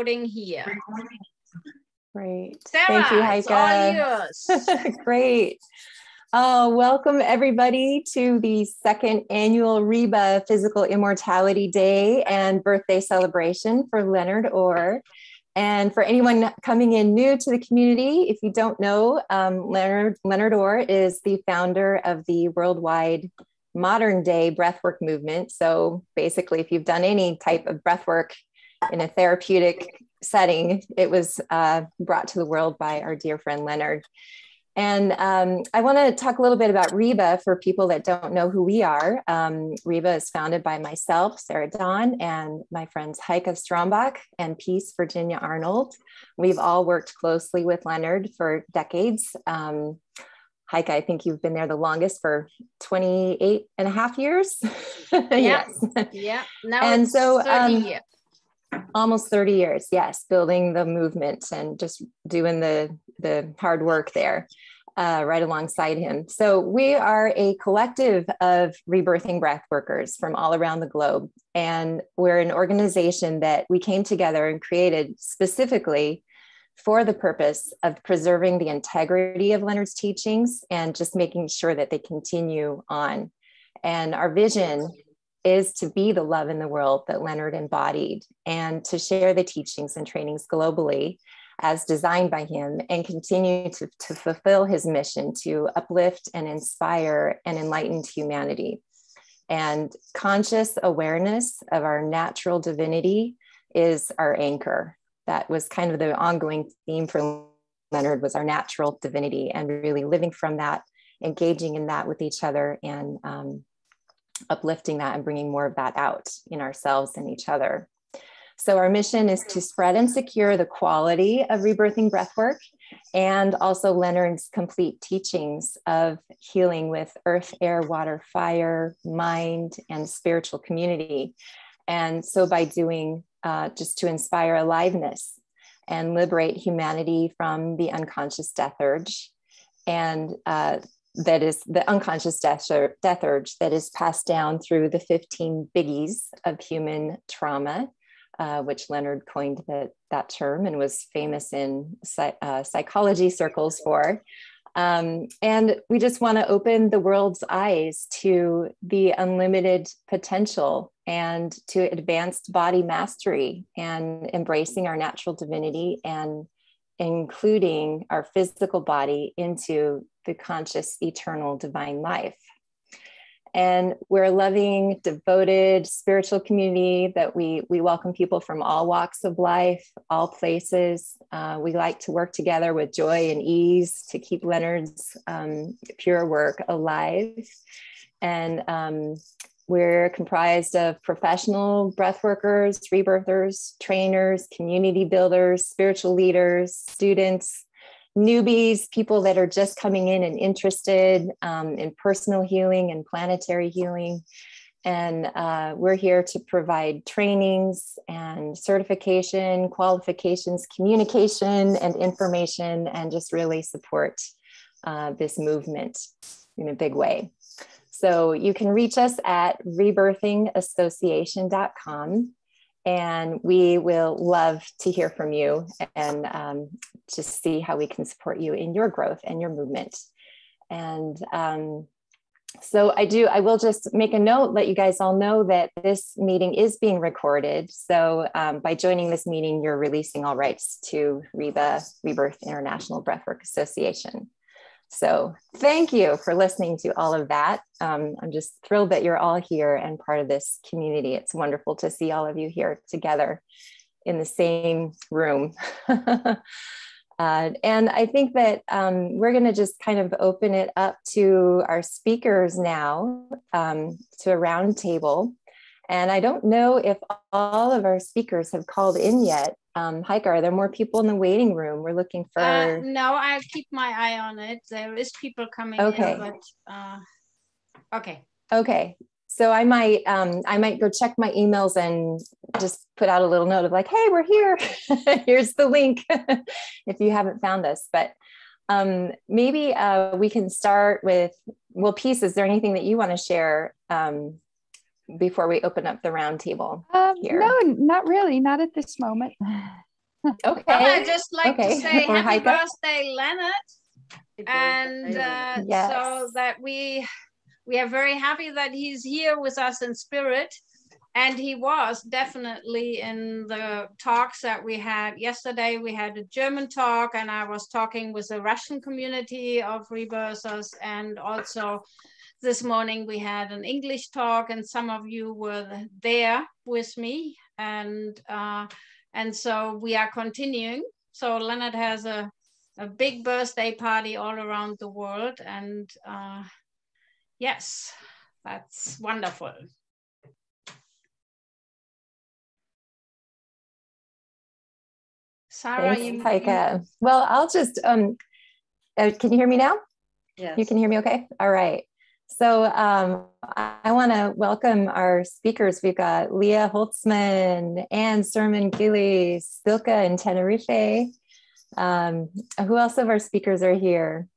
recording here. Great. Sarah, thank you, it's all yours. Great. Welcome everybody to the second annual REBA Physical Immortality Day and birthday celebration for Leonard Orr. And for anyone coming in new to the community, if you don't know, Leonard Orr is the founder of the worldwide modern day breathwork movement. So basically, if you've done any type of breathwork in a therapeutic setting, it was brought to the world by our dear friend Leonard. And I want to talk a little bit about REBA for people that don't know who we are. REBA is founded by myself, Sarah Dawn, and my friends Heike Strombach and Peace Virginia Arnold. We've all worked closely with Leonard for decades. Heike, I think you've been there the longest for 28 and a half years. Yes. Yeah. Now and it's so 30 years. Almost 30 years. Yes. Building the movement and just doing the hard work there right alongside him. So we are a collective of rebirthing breath workers from all around the globe. And we're an organization that we came together and created specifically for the purpose of preserving the integrity of Leonard's teachings and just making sure that they continue on. And our vision is to be the love in the world that Leonard embodied and to share the teachings and trainings globally as designed by him and continue to fulfill his mission to uplift and inspire and enlighten humanity. And conscious awareness of our natural divinity is our anchor. That was kind of the ongoing theme for Leonard, was our natural divinity, and really living from that, engaging in that with each other, and uplifting that and bringing more of that out in ourselves and each other. So our mission is to spread and secure the quality of rebirthing breathwork and also Leonard's complete teachings of healing with earth, air, water, fire, mind, and spiritual community. And so by doing just to inspire aliveness and liberate humanity from the unconscious death urge. And that is the unconscious death urge that is passed down through the 15 biggies of human trauma, which Leonard coined that term and was famous in psychology circles for. And we just want to open the world's eyes to the unlimited potential and to advanced body mastery and embracing our natural divinity and including our physical body into the conscious, eternal, divine life. And we're a loving, devoted, spiritual community that we welcome people from all walks of life, all places. We like to work together with joy and ease to keep Leonard's pure work alive. And we're comprised of professional breath workers, rebirthers, trainers, community builders, spiritual leaders, students, newbies, people that are just coming in and interested in personal healing and planetary healing. And we're here to provide trainings and certification, qualifications, communication, and information, and just really support this movement in a big way. So you can reach us at rebirthingassociation.com. And we will love to hear from you and just see how we can support you in your growth and your movement. And so I will just make a note, let you guys all know that this meeting is being recorded. So by joining this meeting, you're releasing all rights to REBA, Rebirth International Breathwork Association. So thank you for listening to all of that. I'm just thrilled that you're all here and part of this community. It's wonderful to see all of you here together in the same room. And I think that we're going to just kind of open it up to our speakers now, to a round table. And I don't know if all of our speakers have called in yet. Heike, are there more people in the waiting room? We're looking for... No, I'll keep my eye on it. There is people coming in, but okay. Okay. So I might go check my emails and just put out a little note of like, hey, we're here. Here's the link if you haven't found us. But maybe we can start with, well, Peace, is there anything that you want to share before we open up the round table here? No, not really. Not at this moment. Okay. I'd just like to say or happy Heike. birthday, Leonard. And yes. so that we are very happy that he's here with us in spirit. And he was definitely in the talks that we had yesterday. We had a German talk, and I was talking with a Russian community of rebirthers. And also this morning we had an English talk, and some of you were there with me. And so we are continuing. So Leonard has a big birthday party all around the world. And yes, that's wonderful. Sarah, thanks, Heike. Well, I'll just, can you hear me now? Yes. You can hear me okay? All right. So I want to welcome our speakers. We've got Leah Holtzman, Anne Sermon-Gillies, Silka in Tenerife. Who else of our speakers are here?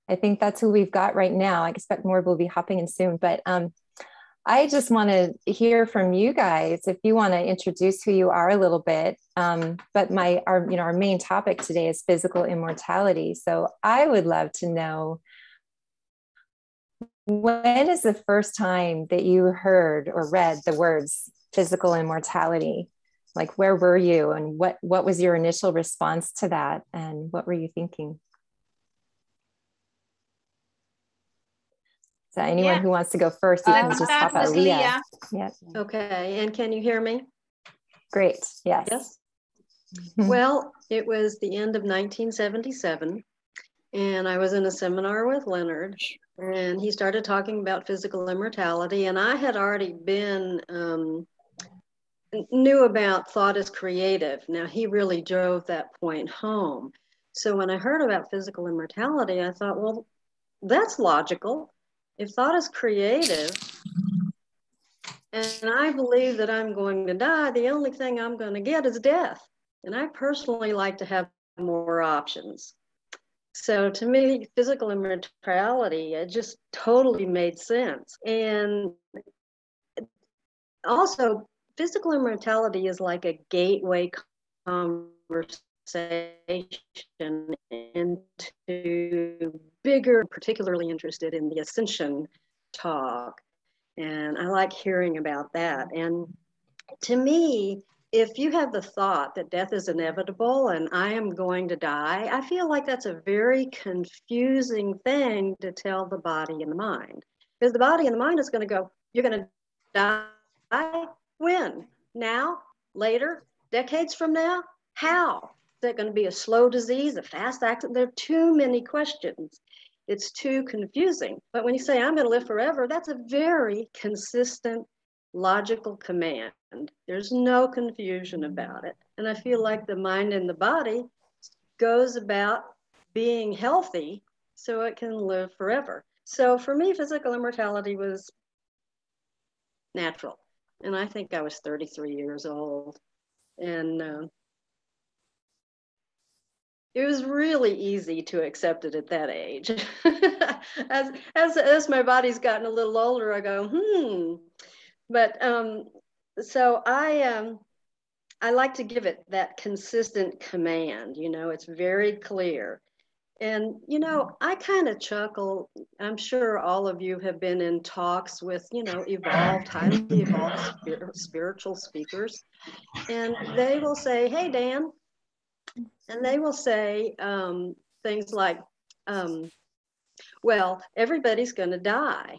I think that's who we've got right now. I expect more will be hopping in soon, but I just want to hear from you guys if you want to introduce who you are a little bit. But our main topic today is physical immortality. So I would love to know, when is the first time that you heard or read the words physical immortality? Like, where were you, and what was your initial response to that, and what were you thinking? So anyone who wants to go first, you can just pop out. Leah. Yeah. Okay, and can you hear me? Great, yes. Yes. Well, it was the end of 1977, and I was in a seminar with Leonard, and he started talking about physical immortality, and I had already been, knew about thought as creative. Now, he really drove that point home. So when I heard about physical immortality, I thought, well, that's logical. If thought is creative, and I believe that I'm going to die, the only thing I'm going to get is death. And I personally like to have more options. So to me, physical immortality, it just totally made sense. And also, physical immortality is like a gateway conversation into bigger, particularly interested in the ascension talk. And I like hearing about that. And to me, if you have the thought that death is inevitable and I am going to die, I feel like that's a very confusing thing to tell the body and the mind. Because the body and the mind is going to go, you're going to die? When? Now? Later? Decades from now? How? Is that going to be a slow disease, a fast accident? There are too many questions. It's too confusing. But when you say, I'm going to live forever, that's a very consistent, logical command. There's no confusion about it. And I feel like the mind and the body goes about being healthy so it can live forever. So for me, physical immortality was natural. And I think I was 33 years old. And it was really easy to accept it at that age. as my body's gotten a little older, I go, But so I like to give it that consistent command. You know, it's very clear. And, you know, I kind of chuckle. I'm sure all of you have been in talks with, you know, highly evolved spiritual speakers. And they will say, hey, Dan. And they will say things like, well, everybody's going to die.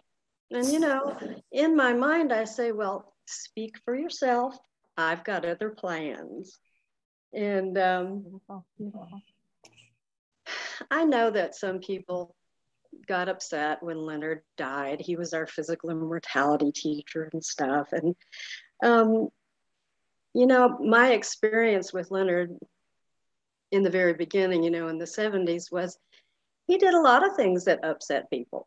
And, you know, in my mind, I say, well, speak for yourself. I've got other plans. And I know that some people got upset when Leonard died. He was our physical immortality teacher and stuff. And, you know, my experience with Leonard in the very beginning, you know, in the 70s was he did a lot of things that upset people.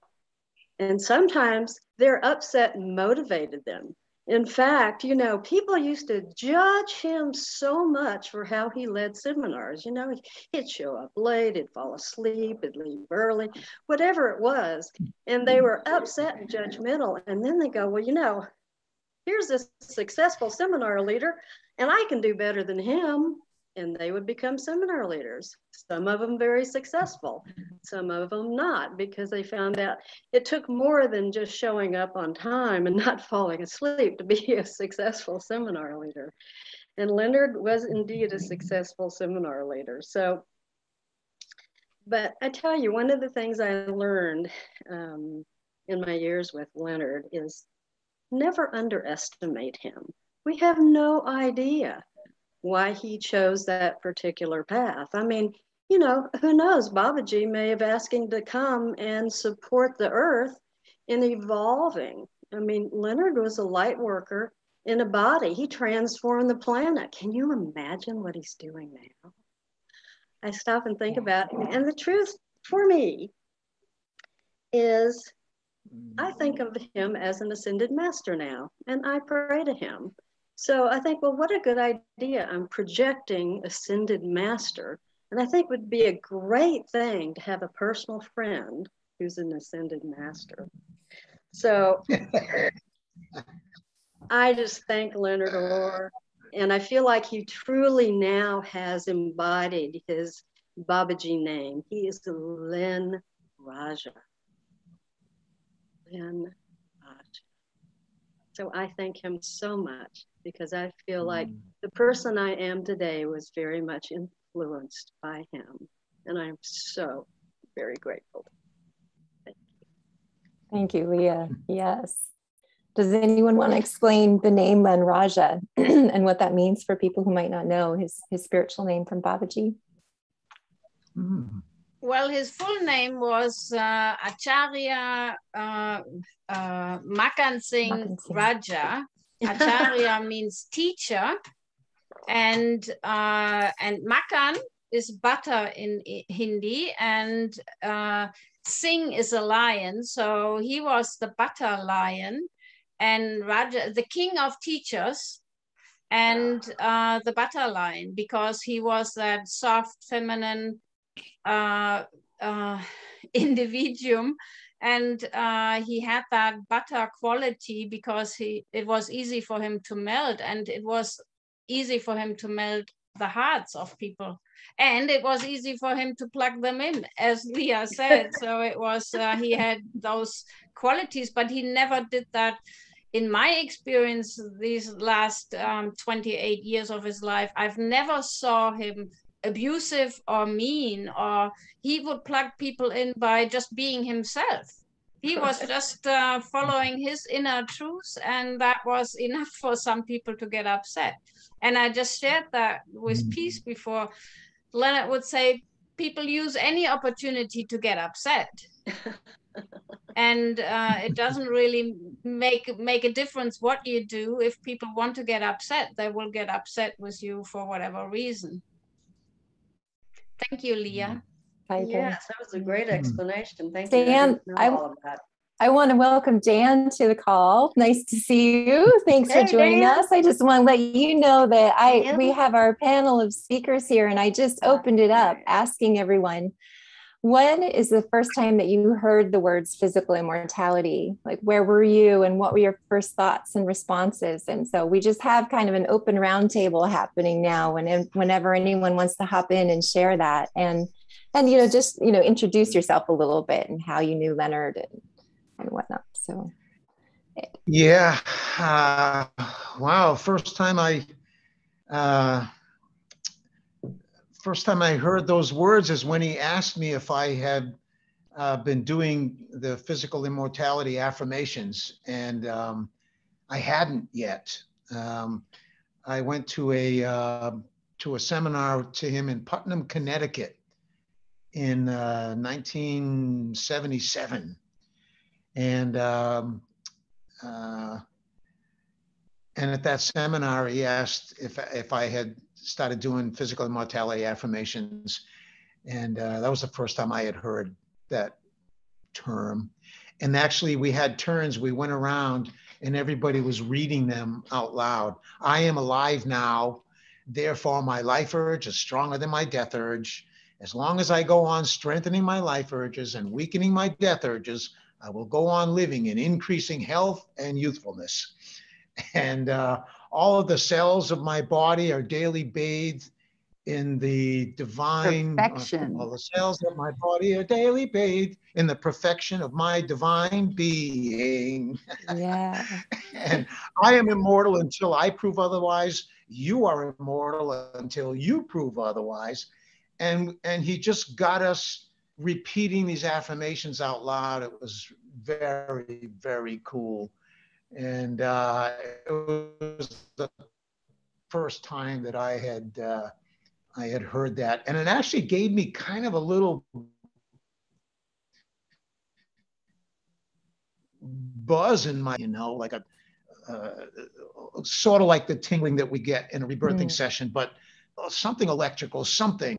And sometimes their upset motivated them. In fact, you know, people used to judge him so much for how he led seminars. You know, he'd show up late, he'd fall asleep, he'd leave early, whatever it was. And they were upset and judgmental. And then they go, well, you know, here's this successful seminar leader, and I can do better than him. And they would become seminar leaders. Some of them very successful, some of them not, because they found out it took more than just showing up on time and not falling asleep to be a successful seminar leader. And Leonard was indeed a successful seminar leader. So, but I tell you, one of the things I learned in my years with Leonard is never underestimate him. We have no idea why he chose that particular path. I mean, you know, who knows? Babaji may have asked him to come and support the earth in evolving. I mean, Leonard was a light worker in a body. He transformed the planet. Can you imagine what he's doing now? I stop and think about it. And the truth for me is I think of him as an ascended master now, and I pray to him. So I think, well, what a good idea. I'm projecting ascended master. And I think would be a great thing to have a personal friend who's an ascended master. So I just thank Leonard Orr. And I feel like he truly now has embodied his Babaji name. He is the Len Raja. Len Raja. So I thank him so much, because I feel like the person I am today was very much influenced by him. And I'm so very grateful. Thank you, Leah. Yes. Does anyone want to explain the name Len Raja and what that means for people who might not know his spiritual name from Babaji? Well, his full name was Acharya Makan Singh Raja. Acharya means teacher, and Makan is butter in Hindi, and Singh is a lion. So he was the butter lion, and Raja, the king of teachers, and the butter lion, because he was that soft, feminine individuum, and he had that butter quality because it was easy for him to melt, and it was easy for him to melt the hearts of people, and it was easy for him to plug them in, as Leah said. So it was he had those qualities, but he never did that. In my experience, these last 28 years of his life, I've never saw him abusive or mean, or he would plug people in by just being himself. He was just following his inner truth, and that was enough for some people to get upset. And I just shared that with Peace before. Leonard would say, people use any opportunity to get upset. And it doesn't really make a difference what you do. If people want to get upset, they will get upset with you for whatever reason. Thank you, Leah. Yes, that was a great explanation. Thank Dan, you. All of that. I want to welcome Dan to the call. Nice to see you. Thanks for joining us. I just want to let you know that we have our panel of speakers here, and I just opened it up asking everyone, when is the first time that you heard the words physical immortality? Like, where were you and what were your first thoughts and responses? And so we just have kind of an open roundtable happening now, and whenever anyone wants to hop in and share that, and just introduce yourself a little bit and how you knew Leonard and whatnot. So yeah, wow. First time I heard those words is when he asked me if I had been doing the physical immortality affirmations, and I hadn't yet. I went to a seminar to him in Putnam, Connecticut in 1977. And at that seminar, he asked if I had started doing physical immortality affirmations. And that was the first time I had heard that term. And actually we had turns, we went around and everybody was reading them out loud. I am alive now, therefore my life urge is stronger than my death urge. As long as I go on strengthening my life urges and weakening my death urges, I will go on living in increasing health and youthfulness. And all of the cells of my body are daily bathed in the divine Perfection. all the cells of my body are daily bathed in the perfection of my divine being. Yeah. And I am immortal until I prove otherwise. You are immortal until you prove otherwise. And he just got us repeating these affirmations out loud. It was very, very cool. And it was the first time that I had heard that. And it actually gave me kind of a little buzz in my, like a sort of like the tingling that we get in a rebirthing session, but something electrical, something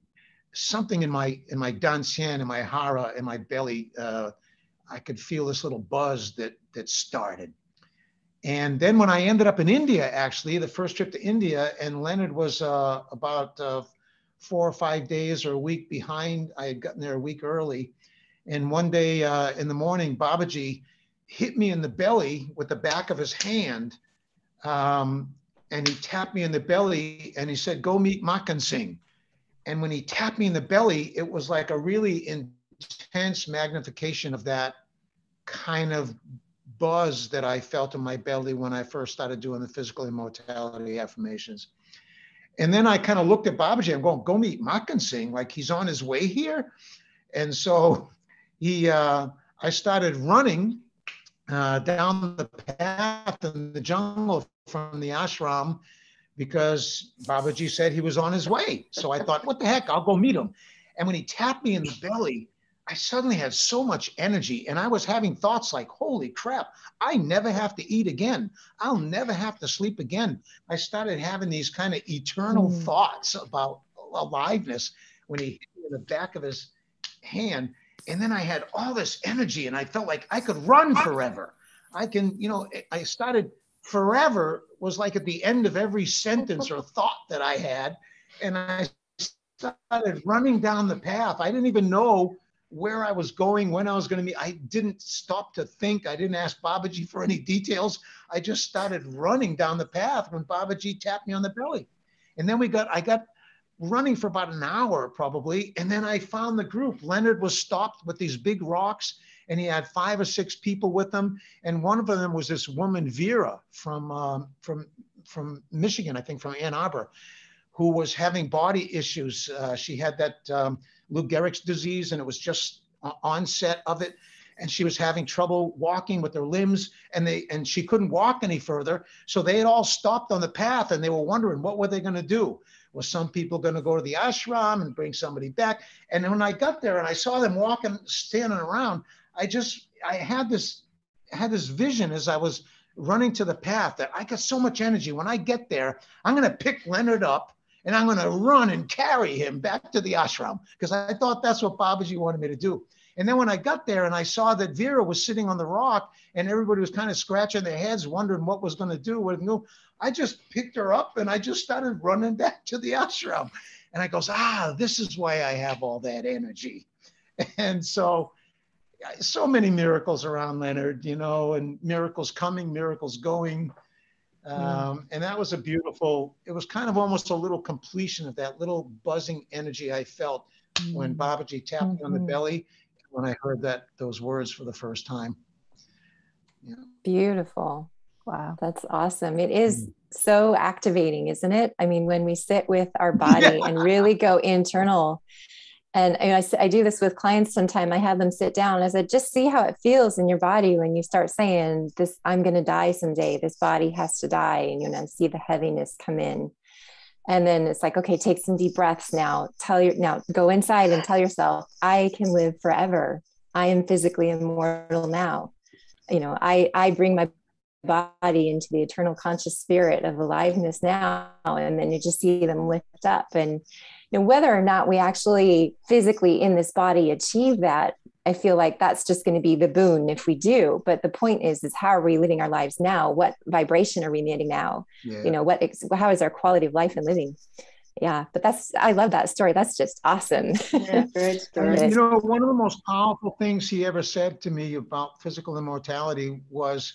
in my dansien, in my hara, in my belly. I could feel this little buzz that started. And then when I ended up in India, actually, the first trip to India, and Leonard was about 4 or 5 days or a week behind. I had gotten there a week early. And one day in the morning, Babaji hit me in the belly with the back of his hand. And he tapped me in the belly and he said, "Go meet Makan Singh." And when he tapped me in the belly, it was like a really intense magnification of that kind of buzz that I felt in my belly when I first started doing the physical immortality affirmations. And then I kind of looked at Babaji. I'm going, "Go meet Makan Singh, like he's on his way here." And so I started running down the path in the jungle from the ashram because Babaji said he was on his way. So I thought, what the heck, I'll go meet him. And when he tapped me in the belly, I suddenly had so much energy, and I was having thoughts like, holy crap, I never have to eat again. I'll never have to sleep again. I started having these kind of eternal thoughts about aliveness when he hit me in the back of his hand. And then I had all this energy, and I felt like I could run forever. I started forever was like at the end of every sentence or thought that I had. And I started running down the path. I didn't even know where I was going, when I was going to meet. I didn't stop to think. I didn't ask Babaji for any details. I just started running down the path when Babaji tapped me on the belly. And then I got running for about an hour probably. And then I found the group. Leonard was stopped with these big rocks, and he had 5 or 6 people with him. And one of them was this woman, Vera, from Michigan, I think from Ann Arbor, who was having body issues. She had that Lou Gehrig's disease, and it was just onset of it. And she was having trouble walking with her limbs, and she couldn't walk any further. So they had all stopped on the path, and they were wondering, what were they going to do? Was some people going to go to the ashram and bring somebody back? And when I got there and I saw them walking, standing around, I had this vision as I was running to the path that I got so much energy. When I get there, I'm going to pick Leonard up and I'm going to run and carry him back to the ashram, because I thought that's what Babaji wanted me to do. And then when I got there and I saw that Vera was sitting on the rock and everybody was kind of scratching their heads, wondering what was going to do, I just picked her up and I just started running back to the ashram. And I goes, this is why I have all that energy. And so many miracles around Leonard, and miracles coming, miracles going. And that was it was kind of almost a little completion of that little buzzing energy I felt when Babaji tapped me on the belly, when I heard those words for the first time. Yeah. Beautiful. Wow, that's awesome. It is so activating, isn't it? I mean, when we sit with our body and really go internal. And I do this with clients sometimes. I have them sit down and I said, just see how it feels in your body when you start saying this, I'm going to die someday. This body has to die. And I see the heaviness come in. And then it's like, okay, take some deep breaths now. Now go inside and tell yourself, I can live forever. I am physically immortal now. I bring my body into the eternal conscious spirit of aliveness now. And then you just see them lift up. And whether or not we actually physically in this body achieve that, I feel like that's just going to be the boon if we do. But the point is how are we living our lives now? What vibration are we emitting now? Yeah. How is our quality of life and living? Yeah, but I love that story. That's just awesome. Yeah, great story. One of the most powerful things he ever said to me about physical immortality was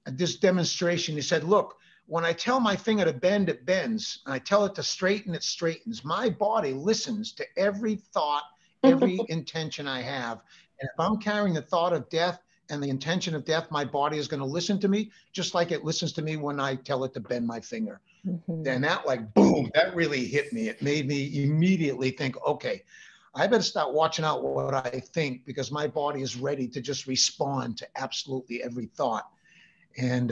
this demonstration. He said, look, when I tell my finger to bend, it bends. And I tell it to straighten, it straightens. My body listens to every thought, every intention I have. And if I'm carrying the thought of death and the intention of death, my body is going to listen to me just like it listens to me when I tell it to bend my finger. Then that, like, boom, that really hit me. It made me immediately think, okay, I better start watching out what I think, because my body is ready to just respond to absolutely every thought. And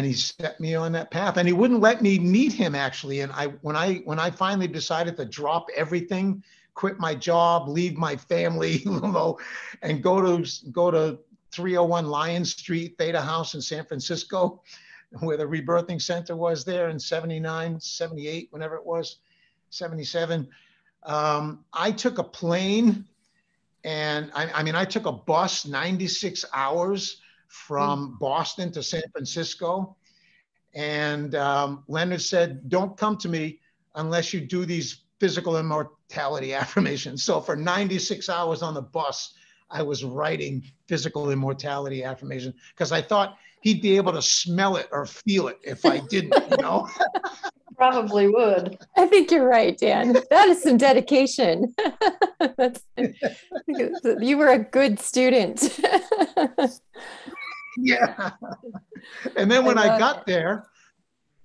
he set me on that path, and he wouldn't let me meet him, actually. And when I finally decided to drop everything, quit my job, leave my family, you know, and go to 301 Lion Street, Theta House in San Francisco, where the rebirthing center was there in 79, 78, whenever it was, 77. I took a plane, and I took a bus 96 hours from Boston to San Francisco. And Leonard said, don't come to me unless you do these physical immortality affirmations. So for 96 hours on the bus, I was writing physical immortality affirmations, because I thought he'd be able to smell it or feel it if I didn't, you know? Probably would. I think you're right, Dan. That is some dedication. You were a good student. Yeah. And then when I got there,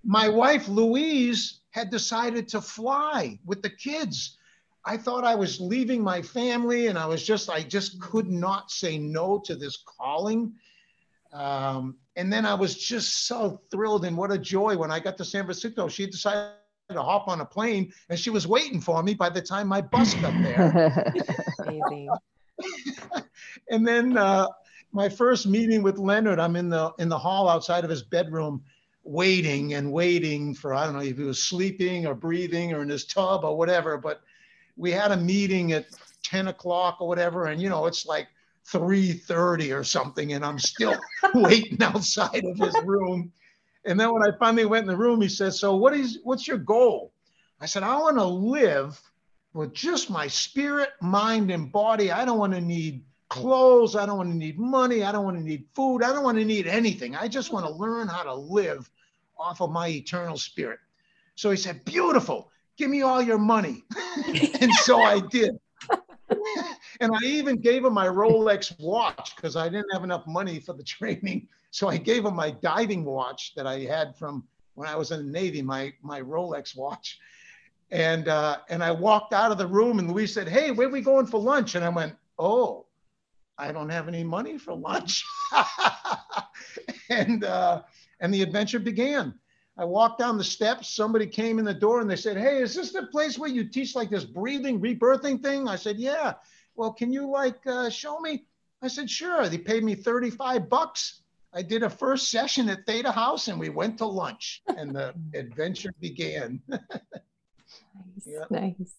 my wife, Louise, had decided to fly with the kids. I thought I was leaving my family, and I just could not say no to this calling. And then I was just so thrilled, and what a joy when I got to San Francisco. She decided to hop on a plane, and she was waiting for me by the time my bus got there. Amazing. And then my first meeting with Leonard, I'm in the hall outside of his bedroom, waiting for, I don't know if he was sleeping or breathing or in his tub or whatever, but we had a meeting at 10 o'clock or whatever. And, you know, it's like 3:30 or something, and I'm still waiting outside of his room. And then when I finally went in the room, he said, so what's your goal? I said, I want to live with just my spirit, mind, and body. I don't want to need clothes. I don't want to need money. I don't want to need food. I don't want to need anything. I just want to learn how to live off of my eternal spirit. So he said, beautiful. Give me all your money. And so I did. And I even gave him my Rolex watch, because I didn't have enough money for the training. So I gave him my diving watch that I had from when I was in the Navy, my Rolex watch. And I walked out of the room, and Louise said, hey, where are we going for lunch? And I went, oh, I don't have any money for lunch. And the adventure began. I walked down the steps. Somebody came in the door, and they said, hey, is this the place where you teach like this breathing, rebirthing thing? I said, yeah. Well, can you show me? I said, sure. They paid me $35. I did a first session at Theta House, and we went to lunch, and the adventure began. Nice, Yeah. nice.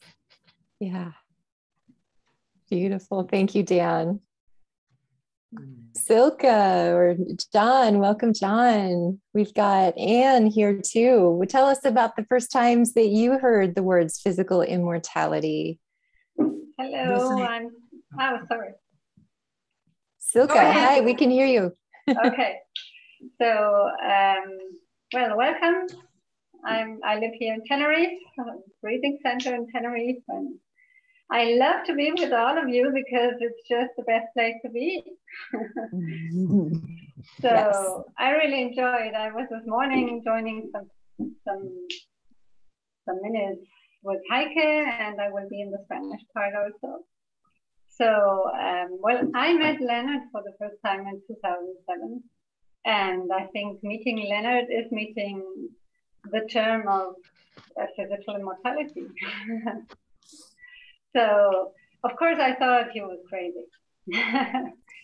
Yeah. Beautiful. Thank you, Dan. Silka or John, welcome, John. We've got Anne here too. Tell us about the first times that you heard the words physical immortality. Hello, sorry. Silka, hi, we can hear you. Okay, so, well, welcome. I live here in Tenerife, breathing center in Tenerife, and I love to be with all of you because it's just the best place to be. So yes. I really enjoyed. I was this morning joining some minutes with Heike, and I will be in the Spanish part also. So, well, I met Leonard for the first time in 2007. And I think meeting Leonard is meeting the term of physical immortality. So, of course, I thought he was crazy.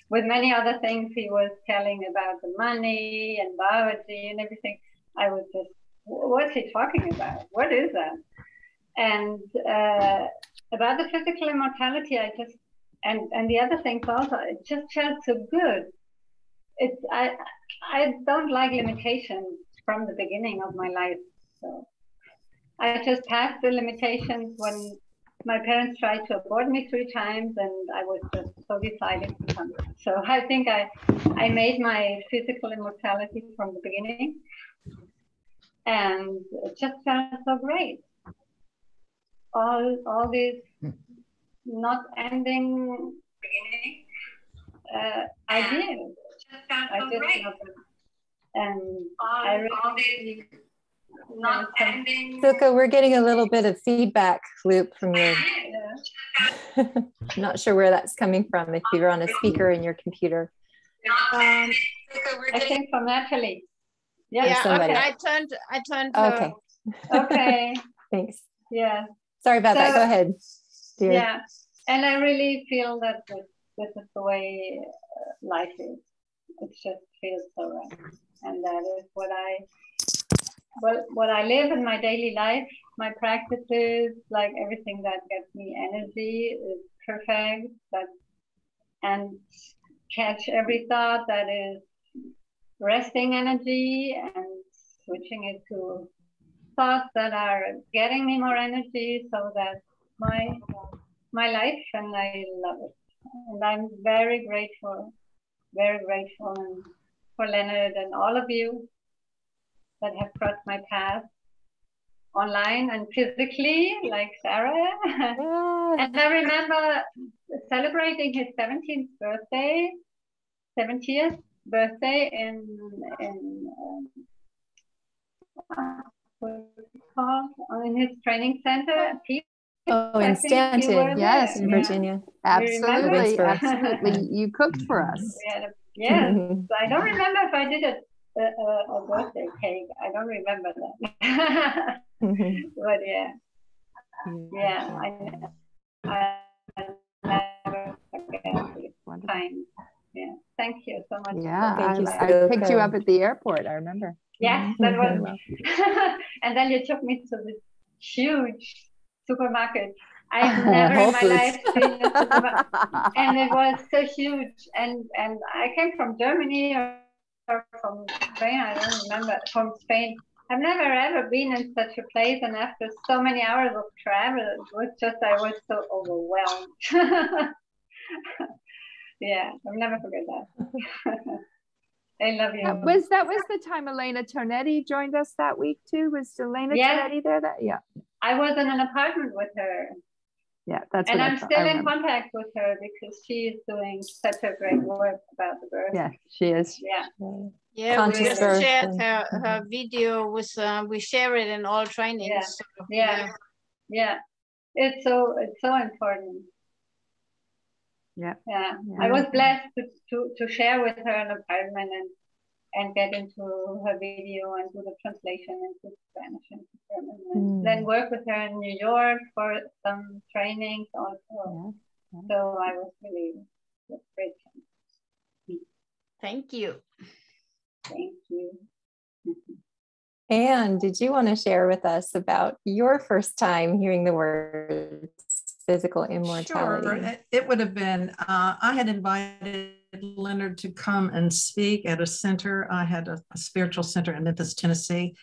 With many other things he was telling about the money and biology and everything. I was just, what's he talking about? What is that? And about the physical immortality, I just, and the other things also, it just felt so good. I don't like limitations from the beginning of my life. So I just passed the limitations when my parents tried to abort me 3 times, and I was just so decided to come. So I think I made my physical immortality from the beginning, and it just felt so great. All this not ending beginning, I did. I just love it. And I really not ending. Silke, we're getting a little bit of feedback loop from your. I'm not sure where that's coming from. If you're on a speaker in your computer. I think from Natalie. Yeah. Somebody. Okay. I turned. Okay. Okay. Thanks. Yeah. Sorry about that. Go ahead, dear. Yeah, and I really feel that this is the way life is. It just feels so right, and that is what I live in my daily life. My practices, like everything that gets me energy, is perfect. And catch every thought that is resting energy and switching it to thoughts that are getting me more energy, so that my life, and I love it. And I'm very grateful for Leonard and all of you that have crossed my path online and physically, like Sarah. And I remember celebrating his 70th birthday in his training center. Oh, in Stanton, yes, in Virginia. Absolutely, absolutely. You cooked for us. Yes, I don't remember if I did a birthday cake. I don't remember that. But I never forget this time. Yeah, thank you so much. Yeah, Thank you, I picked you up at the airport. I remember. Yes, that was. And then you took me to this huge supermarket. I've never in my life seen a supermarket, and it was so huge. And I came from Germany or from Spain. I don't remember, from Spain. I've never ever been in such a place, and after so many hours of travel, it was just, I was so overwhelmed. Yeah, I'll never forget that. I love you. That was the time Elena Tonetti joined us that week too. Was Elena Tonetti there? Yeah. I was in an apartment with her. Yeah, that's. And I'm still in contact with her because she is doing such a great work about the birth. Yeah, she is. Yeah. Yeah, we just shared her video with we share it in all trainings. Yeah. So, yeah. It's so important. Yeah. I was blessed to share with her an apartment and get into her video and do the translation into Spanish and German. And then work with her in New York for some trainings also. Yeah. So I was really grateful. Thank you. Thank you. Anne, did you want to share with us about your first time hearing the words physical immortality? Sure. It would have been, I had invited Leonard to come and speak at a center. I had a spiritual center in Memphis, Tennessee.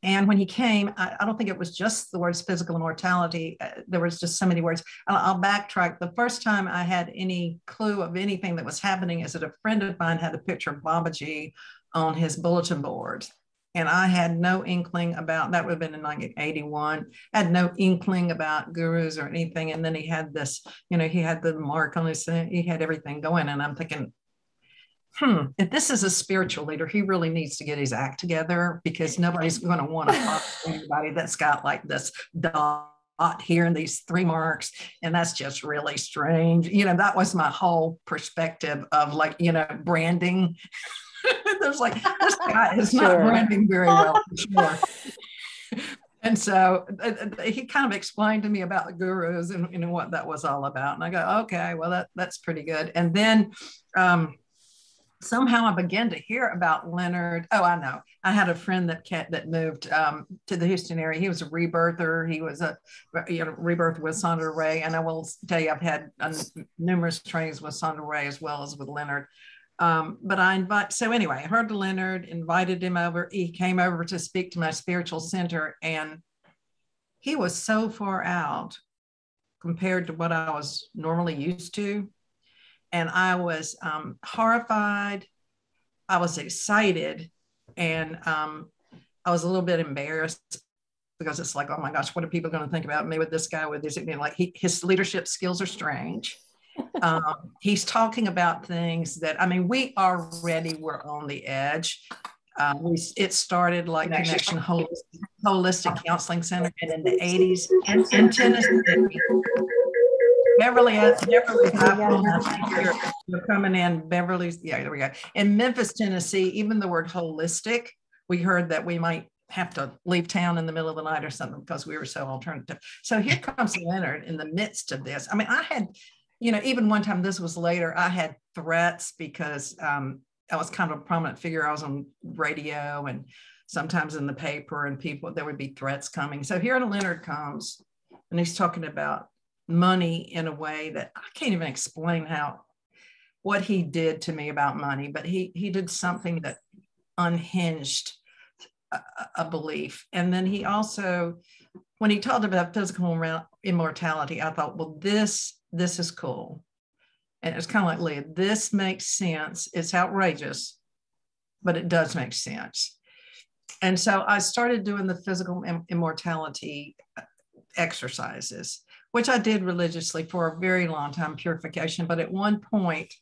And when he came, I don't think it was just the words physical immortality. There was just so many words. I'll backtrack. The first time I had any clue of anything that was happening is that a friend of mine had a picture of Babaji on his bulletin board. And I had no inkling about, that would have been in 1981, had no inkling about gurus or anything. And then he had this, he had the mark on his, he had everything going. And I'm thinking, if this is a spiritual leader, he really needs to get his act together, because nobody's going to want to follow anybody that's got like this dot here and these 3 marks. And that's just really strange. That was my whole perspective of branding. There's this guy is not branding very well, for sure. And so he kind of explained to me about the gurus and what that was all about. And I go, okay, well, that's pretty good. And then somehow I began to hear about Leonard. Oh, I know. I had a friend that moved to the Houston area. He was a rebirther. He was a rebirth with Sandra Ray. And I will tell you, I've had numerous trainings with Sandra Ray as well as with Leonard. But I heard Leonard, invited him over. He came over to speak to my spiritual center, and he was so far out compared to what I was normally used to. And I was horrified. I was excited. And I was a little bit embarrassed because it's like, oh my gosh, what are people going to think about me with this guy? With this, I mean, like his leadership skills are strange. He's talking about things that, I mean, we already were on the edge. It started like Connection Holistic Counseling Center, and in the 80s in Tennessee. Beverly, you're coming in. Beverly's, yeah, there we go. In Memphis, Tennessee, even the word holistic, we heard that we might have to leave town in the middle of the night or something because we were so alternative. So here comes Leonard in the midst of this. I mean, I had, even one time, this was later, I had threats because I was kind of a prominent figure. I was on radio and sometimes in the paper, and there would be threats coming. So here Leonard comes, and he's talking about money in a way that I can't even explain what he did to me about money, but he did something that unhinged a belief. And then he also, when he talked about physical immortality, I thought, well, this is cool. And it's kind of like, Leah, this makes sense. It's outrageous, but it does make sense. And so I started doing the physical immortality exercises, which I did religiously for a very long time, purification. But at one point,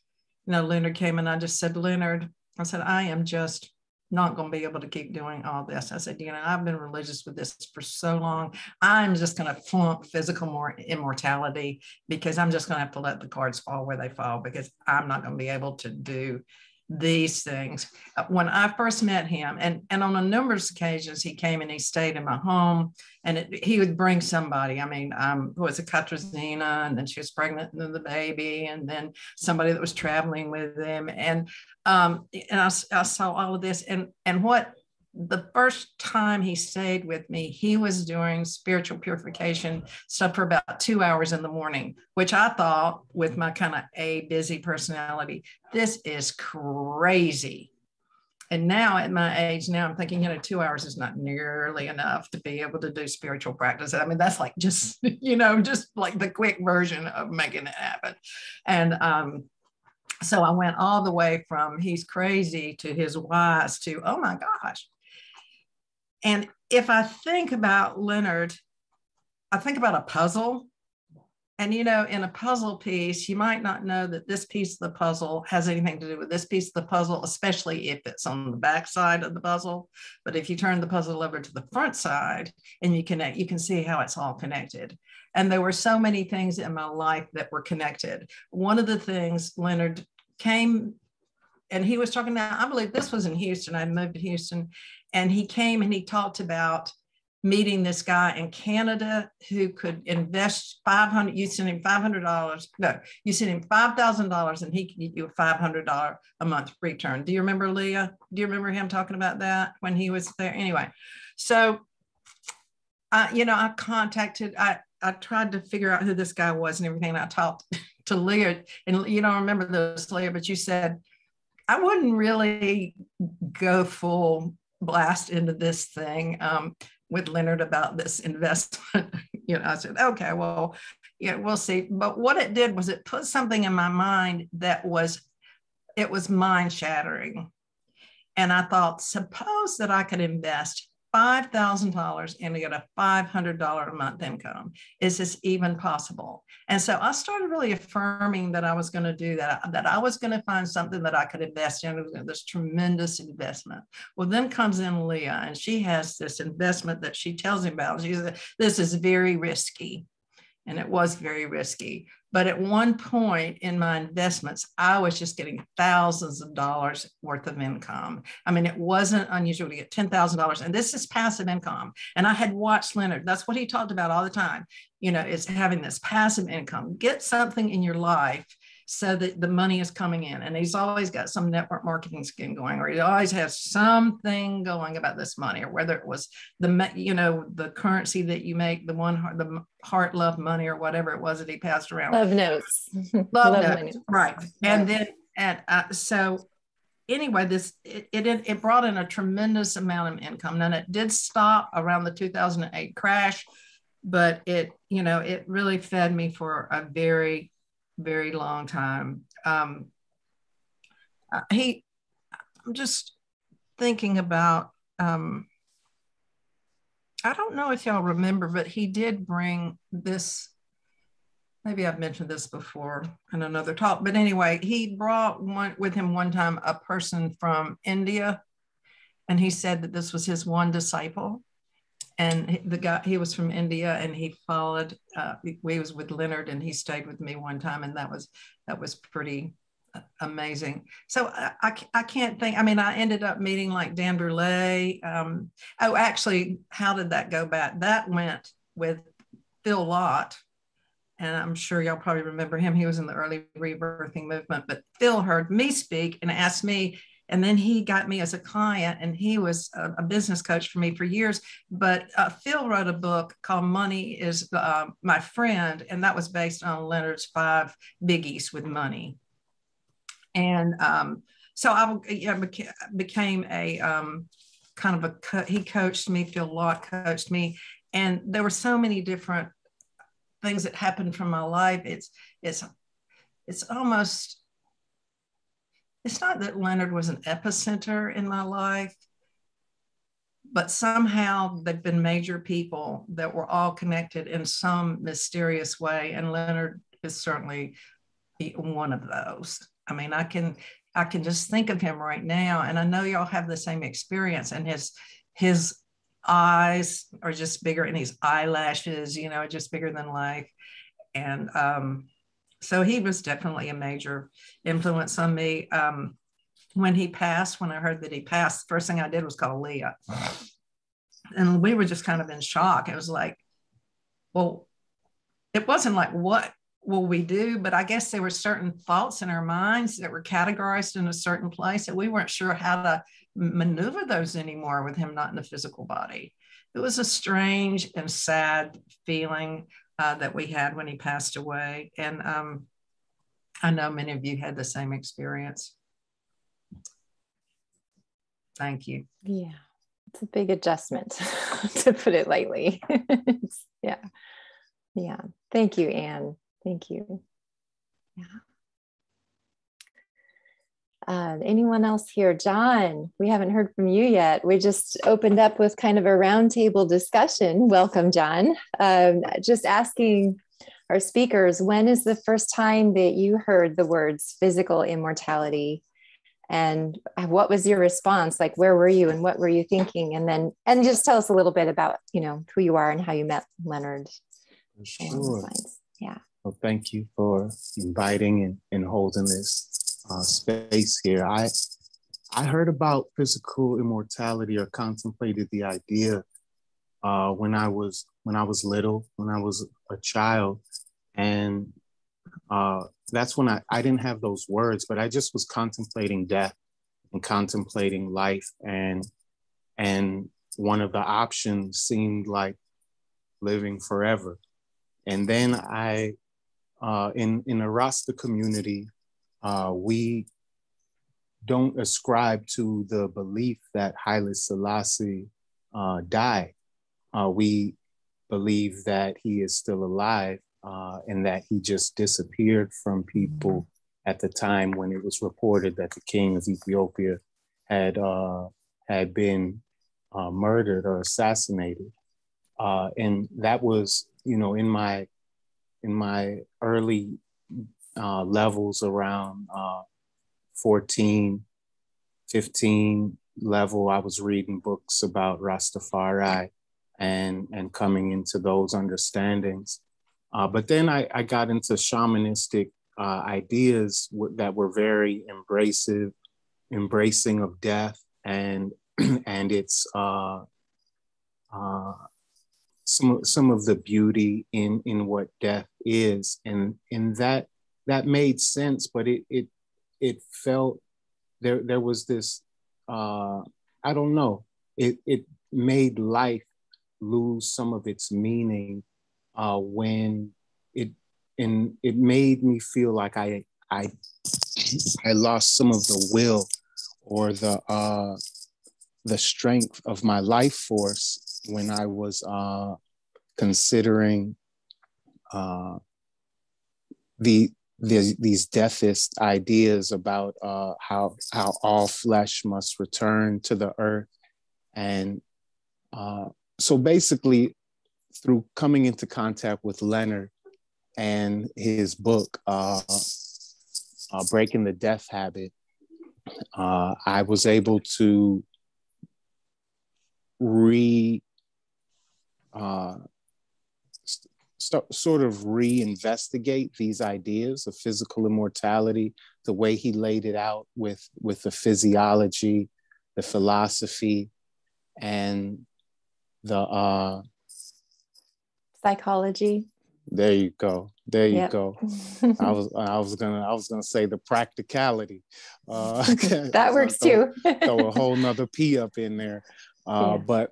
Leonard came and I just said, Leonard, I said, I am just not going to be able to keep doing all this. I said, I've been religious with this for so long. I'm just going to flunk physical immortality because I'm just going to have to let the cards fall where they fall because I'm not going to be able to do these things. When I first met him, and on a numerous occasions, he came and he stayed in my home, and he would bring somebody. I mean, was it Katrina, and then she was pregnant with the baby, and then somebody that was traveling with him, and I saw all of this, and what the first time he stayed with me, he was doing spiritual purification stuff for about 2 hours in the morning, which I thought, with my kind of busy personality, this is crazy. And now at my age, now I'm thinking, 2 hours is not nearly enough to be able to do spiritual practice. I mean, that's like just, just like the quick version of making it happen. And so I went all the way from he's crazy to his wise to, oh my gosh. And if I think about Leonard, I think about a puzzle. And, in a puzzle piece, you might not know that this piece of the puzzle has anything to do with this piece of the puzzle, especially if it's on the back side of the puzzle. But if you turn the puzzle over to the front side and you connect, you can see how it's all connected. And there were so many things in my life that were connected. One of the things, Leonard came, and he was talking about, I believe this was in Houston. I moved to Houston. And he came and he talked about meeting this guy in Canada who could invest $500. You send him $500. No, you send him $5,000 and he can give you a $500 a month return. Do you remember, Leah? Do you remember him talking about that when he was there? Anyway, so, I contacted, I tried to figure out who this guy was and everything. And I talked to Leah, and you don't remember this, Leah, but you said, I wouldn't really go full blast into this thing with Leonard about this investment. I said, okay, well, we'll see. But what it did was it put something in my mind that was mind shattering. And I thought, suppose that I could invest $5,000 and get a $500 a month income. Is this even possible? And so I started really affirming that I was going to do that I was going to find something that I could invest in. It was this tremendous investment. Well, then comes in Leah, and she has this investment that she tells me about. She said, this is very risky. And it was very risky. But at one point in my investments, I was just getting thousands of dollars worth of income. I mean, it wasn't unusual to get $10,000. And this is passive income. And I had watched Leonard. That's what he talked about all the time, is having this passive income. Get something in your life so that the money is coming in. And he's always got some network marketing scheme going, or he always has something going about this money, or whether it was the currency that you make, the heart love money, or whatever it was that he passed around. Love notes. Love notes. Right. And then, so anyway, it brought in a tremendous amount of income. And it did stop around the 2008 crash. but it, you know, it really fed me for a very, very long time. I'm just thinking about, I don't know if y'all remember, but he did bring this, maybe I've mentioned this before in another talk, but anyway, he brought with him one time a person from India, and he said that this was his one disciple. And the guy, he was from India, and he followed, we was with Leonard, and he stayed with me one time, and that was pretty amazing. So I can't think, I mean, I ended up meeting like Dan Brule. Oh, actually, how did that go back? That went with Phil Lott, and I'm sure y'all probably remember him. He was in the early rebirthing movement, but Phil heard me speak and asked me, and then he got me as a client, and he was a business coach for me for years. But Phil wrote a book called Money is My Friend, and that was based on Leonard's 5 biggies with money. And so I became a kind of he coached me, Phil Lott coached me, and there were so many different things that happened from my life. It's almost, it's not that Leonard was an epicenter in my life, but somehow they've been major people that were all connected in some mysterious way. And Leonard is certainly one of those. I mean, I can just think of him right now, and I know y'all have the same experience, and his eyes are just bigger, and his eyelashes, you know, just bigger than life. And so he was definitely a major influence on me. When he passed, when I heard that he passed, the first thing I did was call Leah. And we were just kind of in shock. It was like, well, it wasn't like, what will we do? But I guess there were certain thoughts in our minds that were categorized in a certain place, and we weren't sure how to maneuver those anymore with him not in the physical body. It was a strange and sad feeling that we had when he passed away. And I know many of you had the same experience. Thank you. Yeah, it's a big adjustment to put it lightly. Yeah. Yeah. Thank you, Anne. Thank you. Yeah. Anyone else here? John, we haven't heard from you yet. We just opened up with kind of a roundtable discussion. Welcome, John. Just asking our speakers, when is the first time that you heard the words physical immortality? And what was your response? Like, where were you and what were you thinking? And just tell us a little bit about, you know, who you are and how you met Leonard. Sure. Yeah. Well, thank you for inviting and holding this space here. I heard about physical immortality, or contemplated the idea when I was little, when I was a child, and that's when I didn't have those words, but I just was contemplating death and contemplating life, and one of the options seemed like living forever. And then in the Rasta community, we don't ascribe to the belief that Haile Selassie died. We believe that he is still alive, and that he just disappeared from people at the time when it was reported that the king of Ethiopia had been murdered or assassinated. And that was, you know, in my early levels around 14, 15 level, I was reading books about Rastafari and coming into those understandings. But then I got into shamanistic ideas that were very embracing of death and its some of the beauty in what death is, and that made sense. But it felt there was this I don't know, it made life lose some of its meaning when it made me feel like I lost some of the will or the strength of my life force when I was considering these deathist ideas about how all flesh must return to the earth. And so basically, through coming into contact with Leonard and his book, Breaking the Death Habit, I was able to sort of reinvestigate these ideas of physical immortality, the way he laid it out with the physiology, the philosophy, and the psychology. There you go. There you Yep. go. I was gonna say the practicality. That works too. Throw a whole nother P up in there. But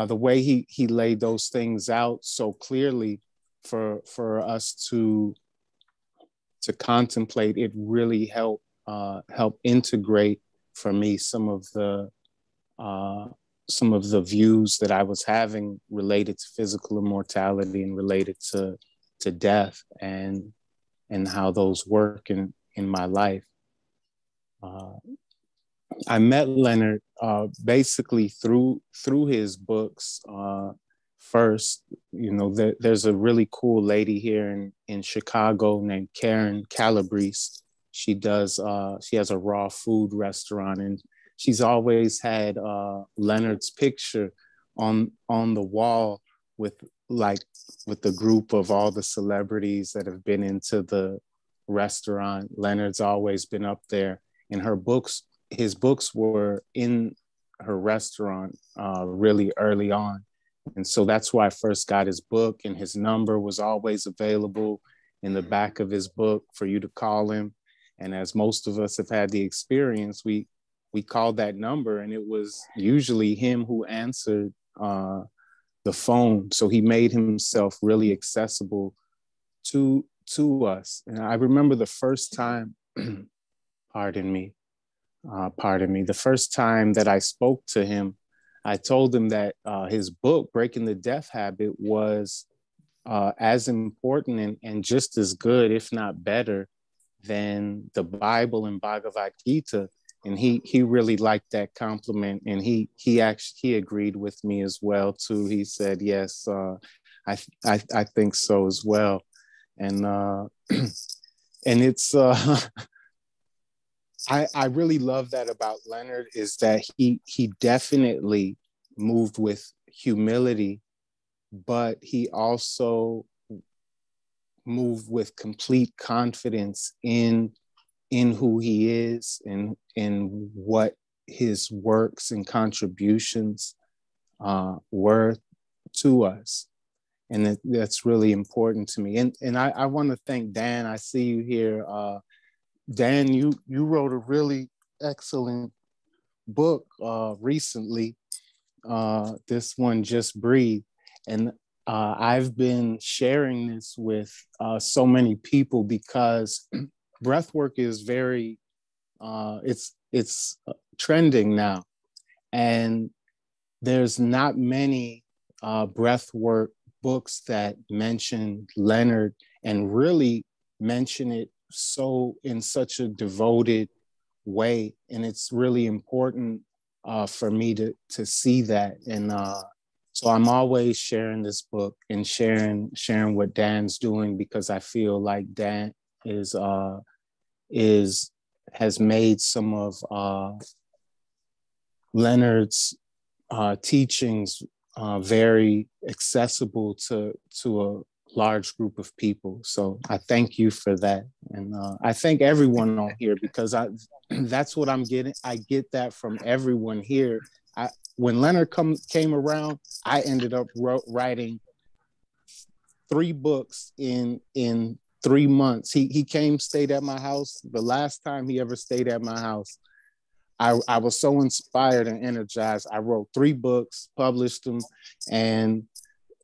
the way he laid those things out so clearly for us to contemplate, it really helped integrate for me some of the views that I was having related to physical immortality and related to death and how those work in my life. I met Leonard basically through his books. First, there's a really cool lady here in Chicago named Karen Calabrese. She has a raw food restaurant, and she's always had Leonard's picture on the wall with the group of all the celebrities that have been into the restaurant. Leonard's always been up there, and his books were in her restaurant really early on. And so that's why I first got his book, and his number was always available in the back of his book for you to call him. And as most of us have had the experience, we called that number, and it was usually him who answered the phone. So he made himself really accessible to us. And I remember the first time, pardon me, the first time that I spoke to him, I told him that his book, Breaking the Death Habit, was as important and just as good, if not better, than the Bible and Bhagavad Gita. And he really liked that compliment, and he agreed with me as well too. He said, yes, I think so as well. And and it's I really love that about Leonard, is that he definitely moved with humility, but he also moved with complete confidence in who he is and in what his works and contributions were to us. And that's really important to me. And I want to thank Dan. I see you here. Dan, you wrote a really excellent book recently. This one, Just Breathe. And I've been sharing this with so many people because breathwork is very, it's trending now. And there's not many breathwork books that mention Leonard and really mention it in such a devoted way. And it's really important for me to see that. And so I'm always sharing this book and sharing what Dan's doing, because I feel like Dan has made some of Leonard's teachings very accessible to a large group of people. So I thank you for that. And I thank everyone on here, because that's what I'm getting. I get that from everyone here. When Leonard came around, I ended up writing 3 books in 3 months. He came, stayed at my house. The last time he ever stayed at my house, I was so inspired and energized. I wrote 3 books, published them, and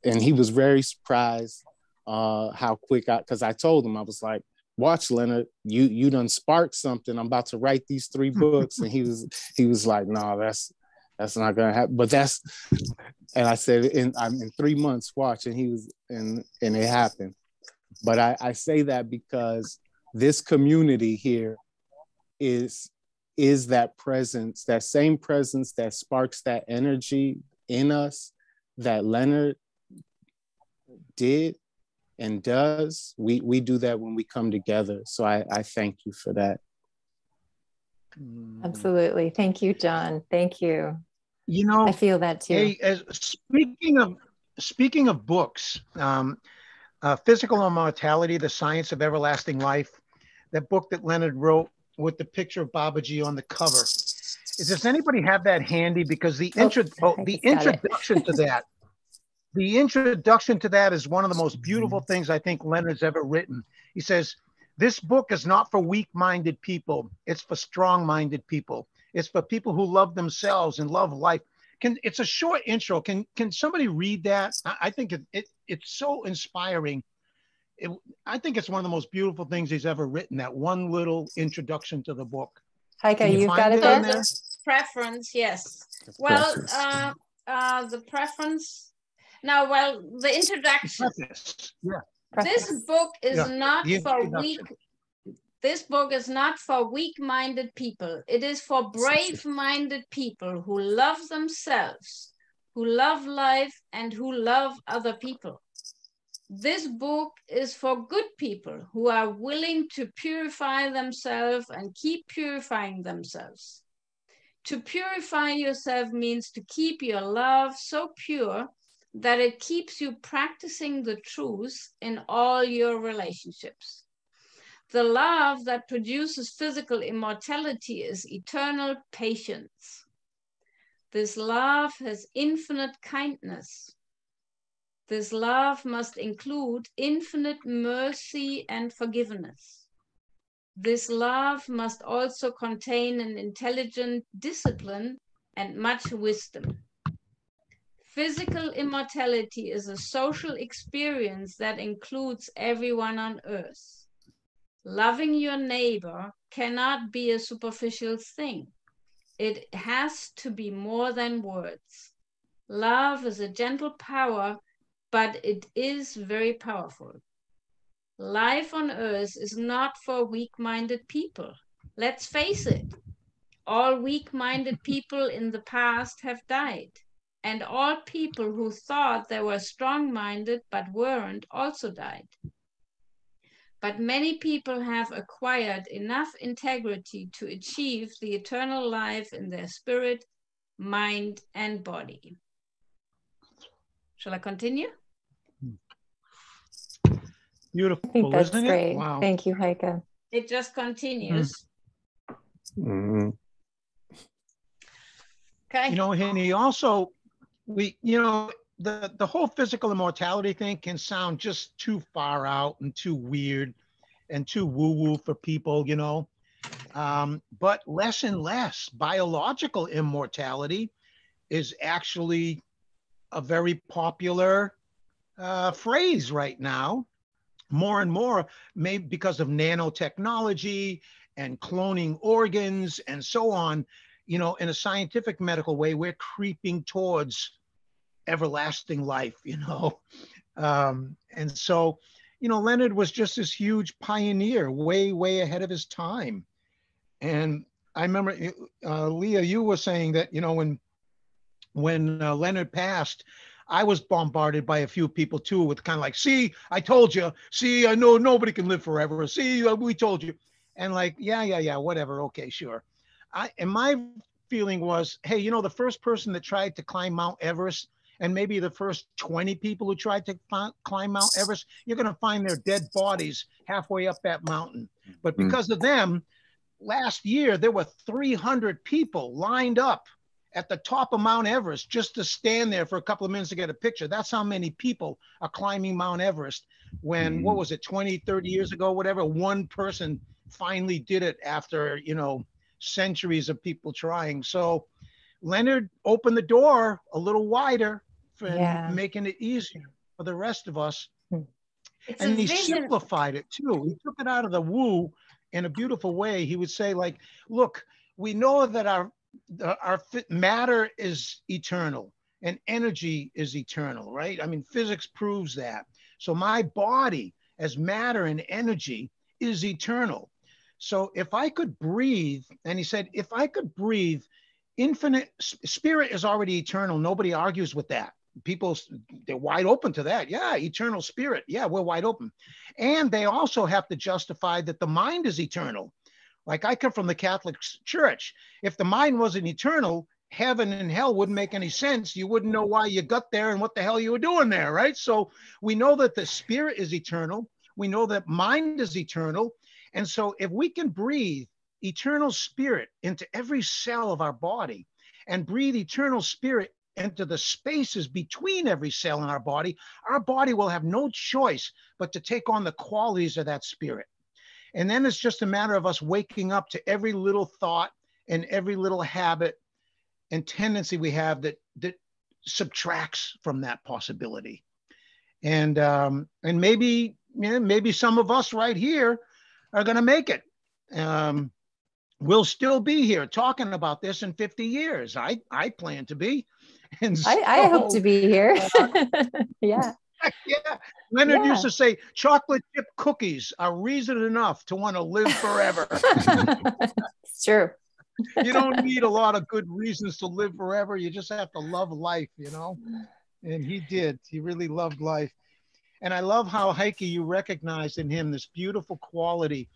he was very surprised how quick because I told him, I was like, watch, Leonard, you done sparked something. I'm about to write these 3 books. And he was like, no, That's not gonna happen. But that's, and I said, I'm in 3 months, watch, and he was, and it happened. But I say that because this community here is that presence, that same presence that sparks that energy in us that Leonard did and does. We do that when we come together. So I thank you for that. Absolutely. Thank you, John. Thank you. You know, I feel that too. Hey, speaking of books, Physical Immortality, The Science of Everlasting Life, that book that Leonard wrote with the picture of Babaji on the cover. Does anybody have that handy? Because the introduction to that, the introduction to that is one of the most beautiful things I think Leonard's ever written. He says, this book is not for weak-minded people. It's for strong-minded people. It's for people who love themselves and love life. It's a short intro. Can somebody read that? I think it's so inspiring. I think it's one of the most beautiful things he's ever written, that one little introduction to the book. Heike, you've got it there? Preference, yes. Well, the preference. Now, well, the introduction. Yeah. This book is not for weak. This book is not for weak-minded people. It is for brave-minded people who love themselves, who love life, and who love other people. This book is for good people who are willing to purify themselves and keep purifying themselves. To purify yourself means to keep your love so pure that it keeps you practicing the truth in all your relationships. The love that produces physical immortality is eternal patience. This love has infinite kindness. This love must include infinite mercy and forgiveness. This love must also contain an intelligent discipline and much wisdom. Physical immortality is a social experience that includes everyone on earth. Loving your neighbor cannot be a superficial thing. It has to be more than words. Love is a gentle power, but it is very powerful. Life on earth is not for weak-minded people. Let's face it. All weak-minded people in the past have died. And all people who thought they were strong-minded but weren't also died. But many people have acquired enough integrity to achieve the eternal life in their spirit, mind, and body. Shall I continue? Beautiful. I think that's isn't great. It? Wow. Thank you, Heike. It just continues. Mm-hmm. Okay. You know, and he also, the whole physical immortality thing can sound just too far out and too weird and too woo-woo for people, but less and less. Biological immortality is actually a very popular phrase right now. More and more, maybe because of nanotechnology and cloning organs and so on, in a scientific medical way, we're creeping towards everlasting life, and so, Leonard was just this huge pioneer, way, way ahead of his time. And I remember, Leah, you were saying that, when Leonard passed, I was bombarded by a few people too with kind of like, see, I told you, see, I know nobody can live forever. See, we told you. And like, yeah, whatever. Okay, sure. And my feeling was, hey, the first person that tried to climb Mount Everest, and maybe the first 20 people who tried to climb Mount Everest, you're going to find their dead bodies halfway up that mountain. But because of them, last year, there were 300 people lined up at the top of Mount Everest just to stand there for a couple of minutes to get a picture. That's how many people are climbing Mount Everest. When, what was it, 20, 30 years ago, whatever, one person finally did it after, centuries of people trying. So Leonard opened the door a little wider for making it easier for the rest of us. And he simplified it too. He took it out of the woo in a beautiful way. He would say, like, look, we know that our matter is eternal and energy is eternal, right? I mean, physics proves that. So my body as matter and energy is eternal. So if I could breathe, and he said, if I could breathe, infinite spirit is already eternal. Nobody argues with that. People, they're wide open to that. Yeah, eternal spirit. Yeah, we're wide open. And they also have to justify that the mind is eternal. Like I come from the Catholic Church. If the mind wasn't eternal, heaven and hell wouldn't make any sense. You wouldn't know why you got there and what the hell you were doing there, right? So we know that the spirit is eternal. We know that mind is eternal. And so if we can breathe eternal spirit into every cell of our body and breathe eternal spirit into the spaces between every cell in our body will have no choice but to take on the qualities of that spirit. And then it's just a matter of us waking up to every little thought and every little habit and tendency we have that subtracts from that possibility. And maybe, maybe some of us right here are going to make it. We'll still be here talking about this in 50 years. I plan to be. And so, I hope to be here. Yeah. Yeah. Leonard used to say, chocolate chip cookies are reason enough to want to live forever. It's true. You don't need a lot of good reasons to live forever. You just have to love life, you know? And he did. He really loved life. And I love how, Heike, you recognized in him this beautiful quality.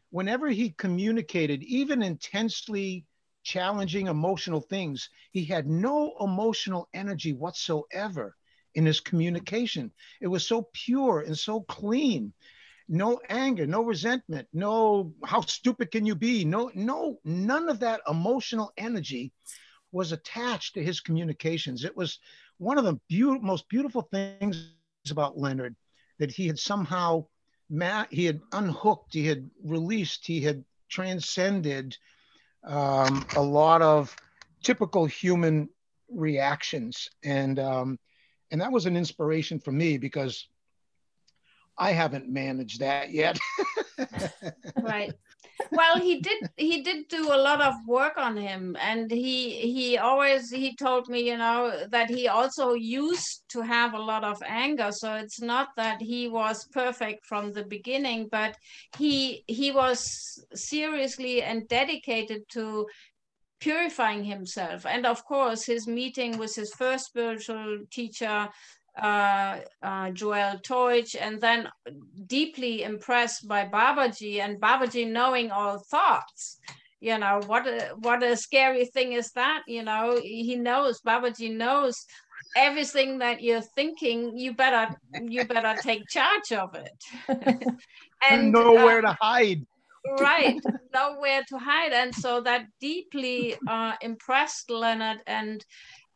Whenever he communicated, even intensely challenging emotional things, he had no emotional energy whatsoever in his communication. It was so pure and so clean. No anger, no resentment, no how stupid can you be? None of that emotional energy was attached to his communications. It was one of the most beautiful things about Leonard, that he had somehow he had unhooked, he had released, he had transcended a lot of typical human reactions. And that was an inspiration for me, because I haven't managed that yet. Right. Well, he did do a lot of work on him, and he told me, you know, that he also used to have a lot of anger. So it's not that he was perfect from the beginning, but he was seriously and dedicated to purifying himself. And of course, his meeting with his first spiritual teacher, Joel Teutsch, and then deeply impressed by Babaji, and Babaji knowing all thoughts. You know, what a scary thing is that, you know, Babaji knows everything that you're thinking. You better take charge of it. And nowhere to hide. Right, nowhere to hide. And so that deeply impressed Leonard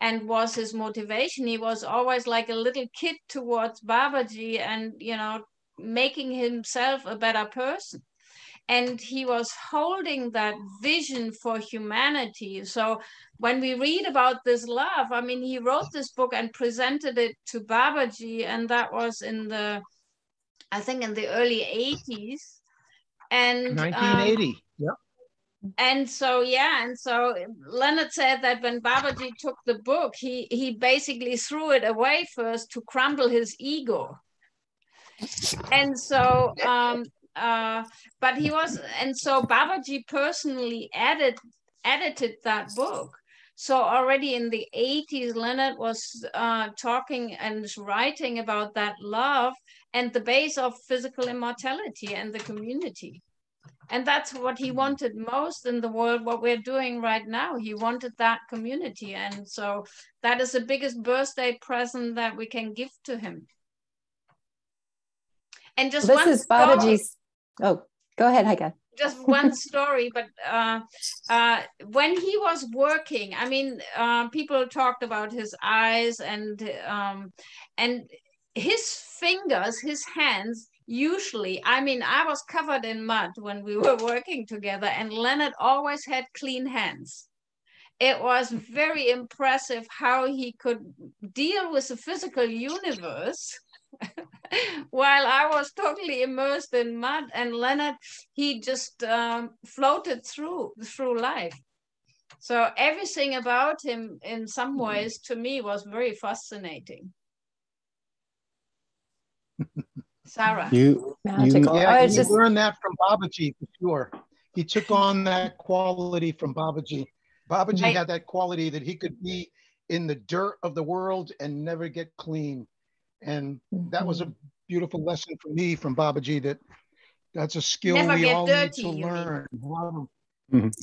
and was his motivation. He was always like a little kid towards Babaji, and, you know, making himself a better person. And he was holding that vision for humanity. So when we read about this love, I mean, he wrote this book and presented it to Babaji, and that was I think in the early 80s. And 1980. Yep. And so Leonard said that when Babaji took the book, he basically threw it away first to crumble his ego. And so but he was, and so Babaji personally edited that book. So already in the 80s, Leonard was talking and writing about that love and the base of physical immortality and the community. And that's what he wanted most in the world, what we're doing right now. He wanted that community. And so that is the biggest birthday present that we can give to him. And just this is Babaji's. Oh, go ahead, Heike. Just one story, but when he was working, I mean, people talked about his eyes and his fingers, his hands. Usually, I mean, I was covered in mud when we were working together, and Leonard always had clean hands. It was very impressive how he could deal with the physical universe while I was totally immersed in mud, and Leonard, he just floated through life. So everything about him in some ways to me was very fascinating. Sarah. Magical. Yeah, you learned that from Babaji for sure. He took on that quality from Babaji. Babaji had that quality that he could be in the dirt of the world and never get clean. And that was a beautiful lesson for me from Babaji, that's a skill never we all dirty, need to learn.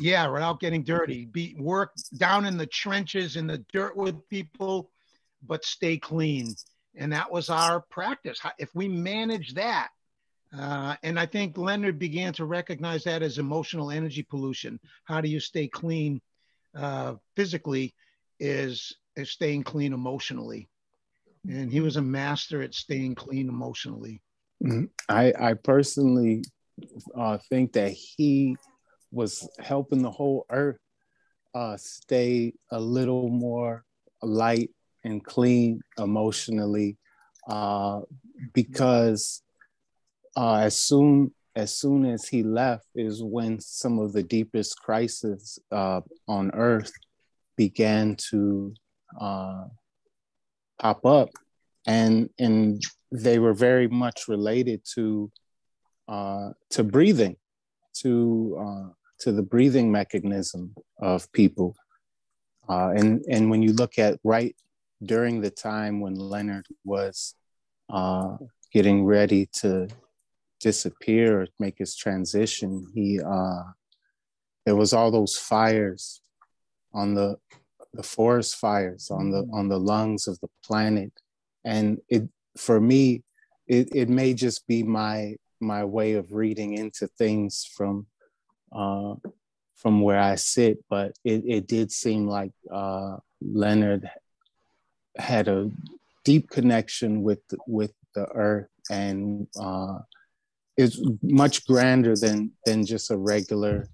Yeah, without getting dirty. Work down in the trenches, in the dirt with people, but stay clean. And that was our practice. If we manage that, and I think Leonard began to recognize that as emotional energy pollution. How do you stay clean physically is staying clean emotionally. And he was a master at staying clean emotionally. I personally think that he was helping the whole earth stay a little more light and clean emotionally, because as soon as he left is when some of the deepest crises on earth began to pop up, and they were very much related to breathing, to the breathing mechanism of people, and when you look at right during the time when Leonard was getting ready to disappear or make his transition, there was all those fires on the forest fires on the lungs of the planet, and for me it may just be my way of reading into things from where I sit, but it did seem like Leonard had a deep connection with the earth, and is much grander than just a regular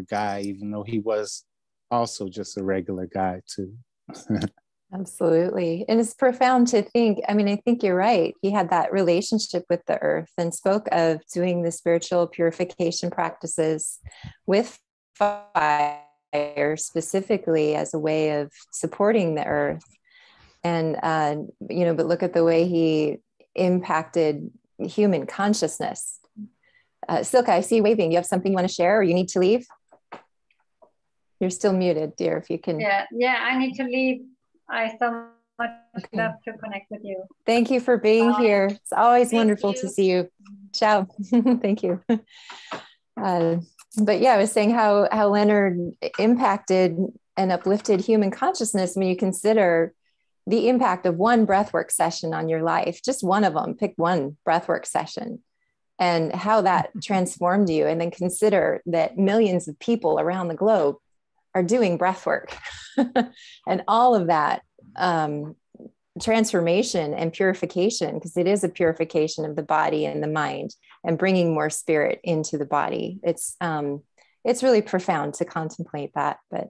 guy, even though he was also just a regular guy too. Absolutely. And it's profound to think, I mean, I think you're right. He had that relationship with the earth and spoke of doing the spiritual purification practices with fire specifically as a way of supporting the earth. And, but look at the way he impacted human consciousness. Silka, I see you waving. You have something you want to share, or you need to leave? You're still muted, dear, if you can. Yeah, I need to leave. I so much love to connect with you. Thank you for being here. It's always wonderful to see you. Ciao. Thank you. But yeah, I was saying how Leonard impacted and uplifted human consciousness when you consider the impact of one breathwork session on your life, just one of them, pick one breathwork session, and how that transformed you. And then consider that millions of people around the globe are doing breathwork and all of that transformation and purification, because it is a purification of the body and the mind and bringing more spirit into the body. It's really profound to contemplate that. But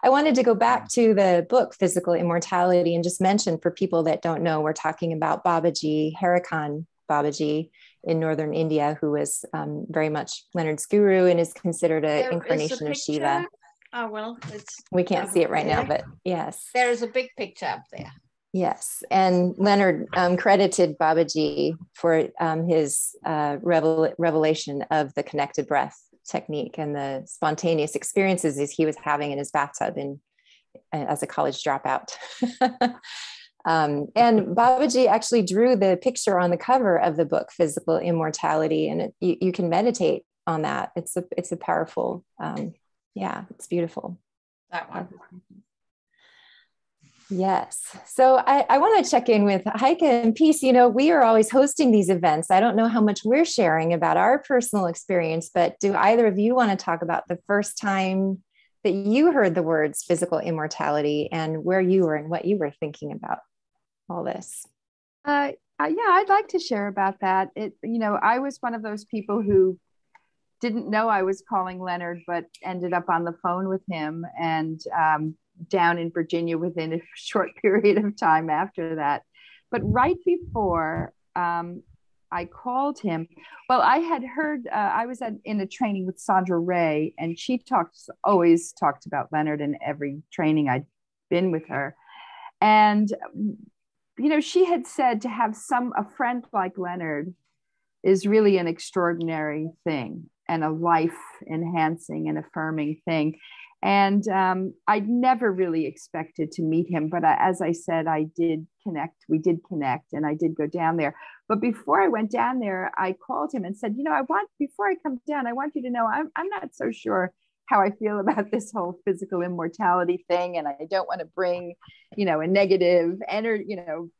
I wanted to go back to the book, Physical Immortality, and just mention for people that don't know, we're talking about Babaji, Harikan Babaji in northern India, who was very much Leonard's guru and is considered an incarnation of Shiva. Oh, well, we can't see it right now, but yes. There is a big picture up there. Yes. And Leonard credited Babaji for his revelation of the connected breath technique and the spontaneous experiences as he was having in his bathtub as a college dropout. And Babaji actually drew the picture on the cover of the book, Physical Immortality, and you can meditate on that. It's a powerful, it's beautiful. That one. Yes. So I want to check in with Heike and Peace. We are always hosting these events. I don't know how much we're sharing about our personal experience, but do either of you want to talk about the first time that you heard the words physical immortality and where you were and what you were thinking about all this? Yeah, I'd like to share about that. I was one of those people who didn't know I was calling Leonard, but ended up on the phone with him and down in Virginia within a short period of time after that. But right before I I called him. Well, I had heard, I was in a training with Sandra Ray, and she always talked about Leonard in every training I'd been with her. And, you know, she had said to have a friend like Leonard is really an extraordinary thing and a life enhancing and affirming thing. And I'd never really expected to meet him, but as I said, we did connect, and I did go down there. But before I went down there, I called him and said, you know, before I come down, I want you to know, I'm not so sure how I feel about this whole physical immortality thing. And I don't want to bring, you know, a negative energy, you know,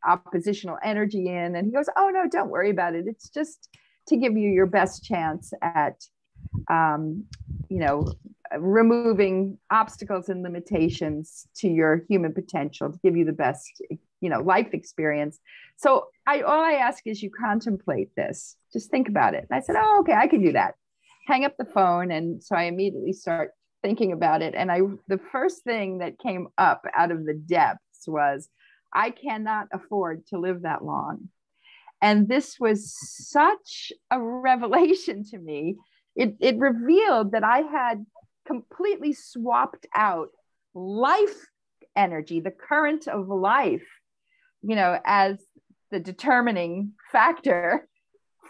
oppositional energy in. And he goes, oh no, don't worry about it. It's just to give you your best chance at, you know, removing obstacles and limitations to your human potential to give you the best, you know, life experience. So all I ask is you contemplate this, just think about it. And I said, oh, okay, I can do that. Hang up the phone. And so I immediately start thinking about it. And the first thing that came up out of the depths was, I cannot afford to live that long. And this was such a revelation to me. It revealed that I had completely swapped out life energy, the current of life, you know, as the determining factor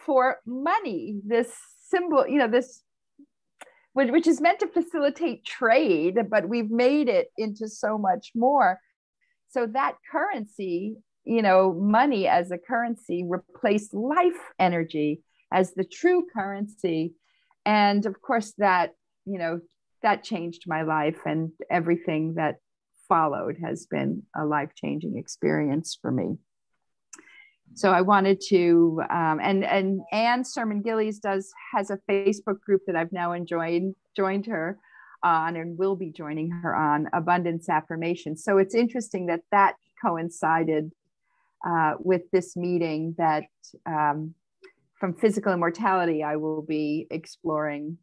for money, this symbol, you know, this, which is meant to facilitate trade, but we've made it into so much more. So that currency, you know, money as a currency replaced life energy as the true currency. And of course that, you know, that changed my life, and everything that followed has been a life-changing experience for me. So I wanted to, and Anne Sermon Gillies has a Facebook group that I've now joined her on, and will be joining her on, Abundance Affirmation. So it's interesting that coincided with this meeting, that from Physical Immortality, I will be exploring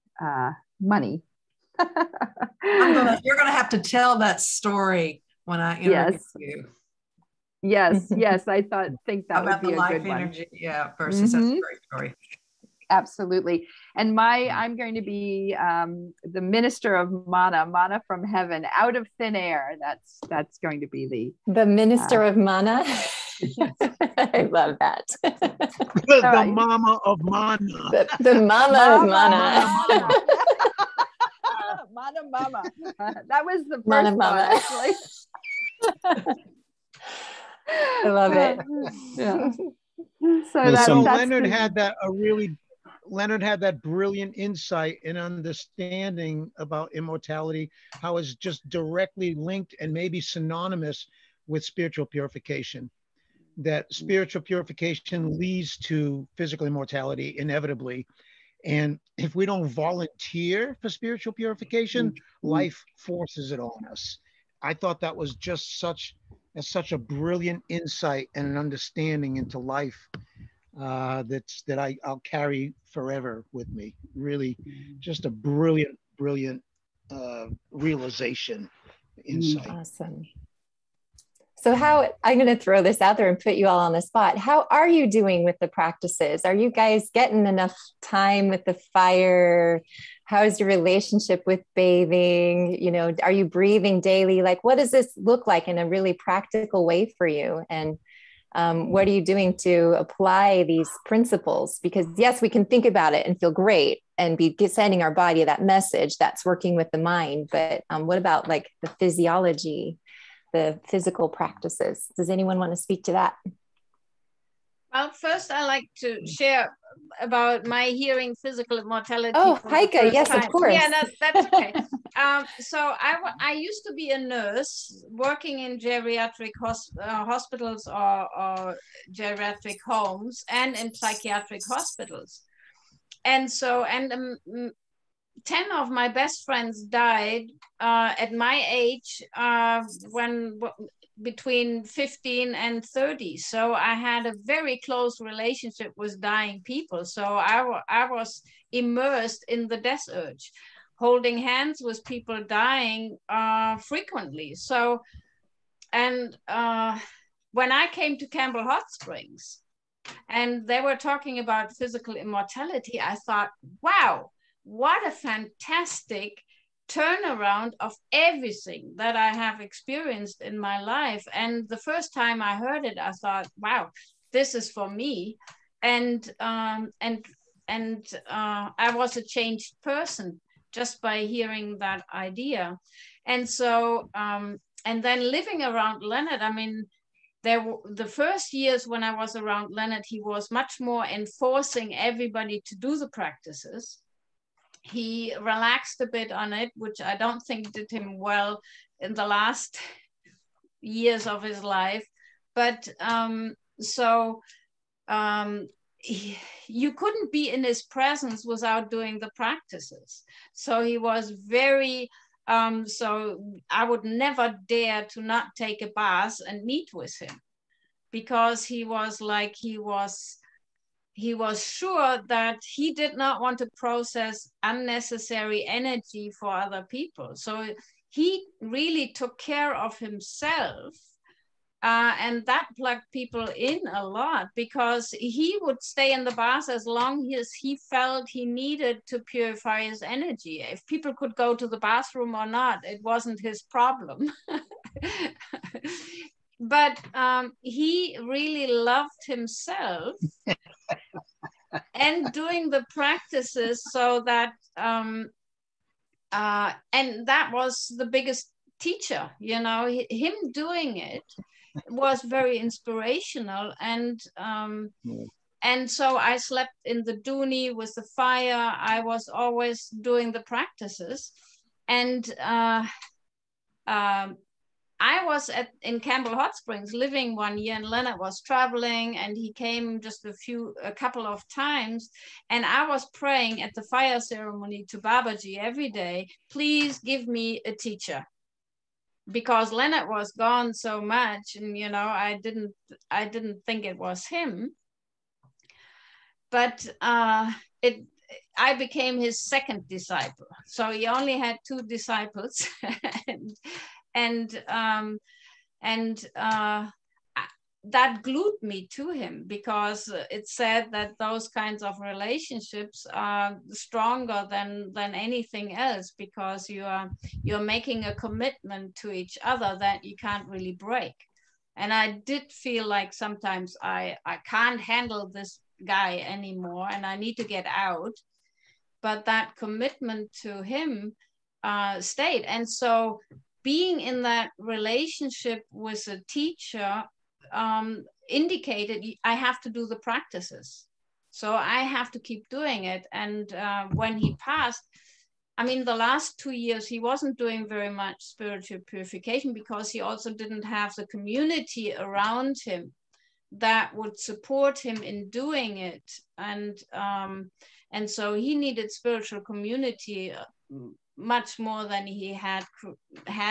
money. You're gonna have to tell that story when I interview you. Yes, I think that about would be the a life good energy. One. Yeah, versus that's a great story. Absolutely. And I'm going to be the minister of mana from heaven, out of thin air. That's going to be the minister of mana. I love that. The mama of mana. The mama of mana. Mana mama. That was the first mana one, mama. actually. I love it. Yeah. So Leonard had that brilliant insight and understanding about immortality, how it's just directly linked and maybe synonymous with spiritual purification. That spiritual purification leads to physical immortality inevitably. And if we don't volunteer for spiritual purification, life forces it on us. I thought that was just such a brilliant insight and an understanding into life that I'll carry forever with me. Really, just a brilliant realization, insight. Awesome. So I'm going to throw this out there and put you all on the spot. How are you doing with the practices? Are you guys getting enough time with the fire? How's your relationship with bathing? You know, are you breathing daily? Like, what does this look like in a really practical way for you? And what are you doing to apply these principles? Because yes, we can think about it and feel great and be sending our body that message that's working with the mind. But what about like the physiology, the physical practices? Does anyone want to speak to that? Well, first I like to share about my hearing physical immortality. Oh, Heike, yes, time. Of course. Yeah, that's okay. So I used to be a nurse working in geriatric hospitals or geriatric homes and in psychiatric hospitals. And so, 10 of my best friends died at my age when between 15 and 30. So I had a very close relationship with dying people. So I was immersed in the death urge, holding hands with people dying frequently. So, and when I came to Campbell Hot Springs, and they were talking about physical immortality. I thought, wow, what a fantastic turnaround of everything that I have experienced in my life. And the first time I heard it, I thought, wow, this is for me. And I was a changed person just by hearing that idea. And so, and then living around Leonard, I mean, the first years when I was around Leonard, he was much more enforcing everybody to do the practices. He relaxed a bit on it, which I don't think did him well in the last years of his life. But you couldn't be in his presence without doing the practices. So he was very, so I would never dare to not take a bath and meet with him, because he was like, he was sure that he did not want to process unnecessary energy for other people. So he really took care of himself. And that plugged people in a lot, because he would stay in the bath as long as he felt he needed to purify his energy. If people could go to the bathroom or not, it wasn't his problem. But he really loved himself and doing the practices, so that, and that was the biggest teacher, you know, him doing it was very inspirational. And so I slept in the dooney with the fire. I was always doing the practices. And I was in Campbell Hot Springs living one year, and Leonard was traveling, and he came just a couple of times. And I was praying at the fire ceremony to Babaji every day, please give me a teacher. Because Leonard was gone so much, and you know, I didn't think it was him. But I became his second disciple. So he only had 2 disciples, and that glued me to him, because it said that those kinds of relationships are stronger than anything else, because you're making a commitment to each other that you can't really break. And I did feel like sometimes I can't handle this guy anymore and I need to get out. But that commitment to him stayed. And so being in that relationship with a teacher indicated I have to do the practices. So I have to keep doing it. And when he passed, I mean, the last 2 years, he wasn't doing very much spiritual purification, because he also didn't have the community around him that would support him in doing it. And so he needed spiritual community much more than he had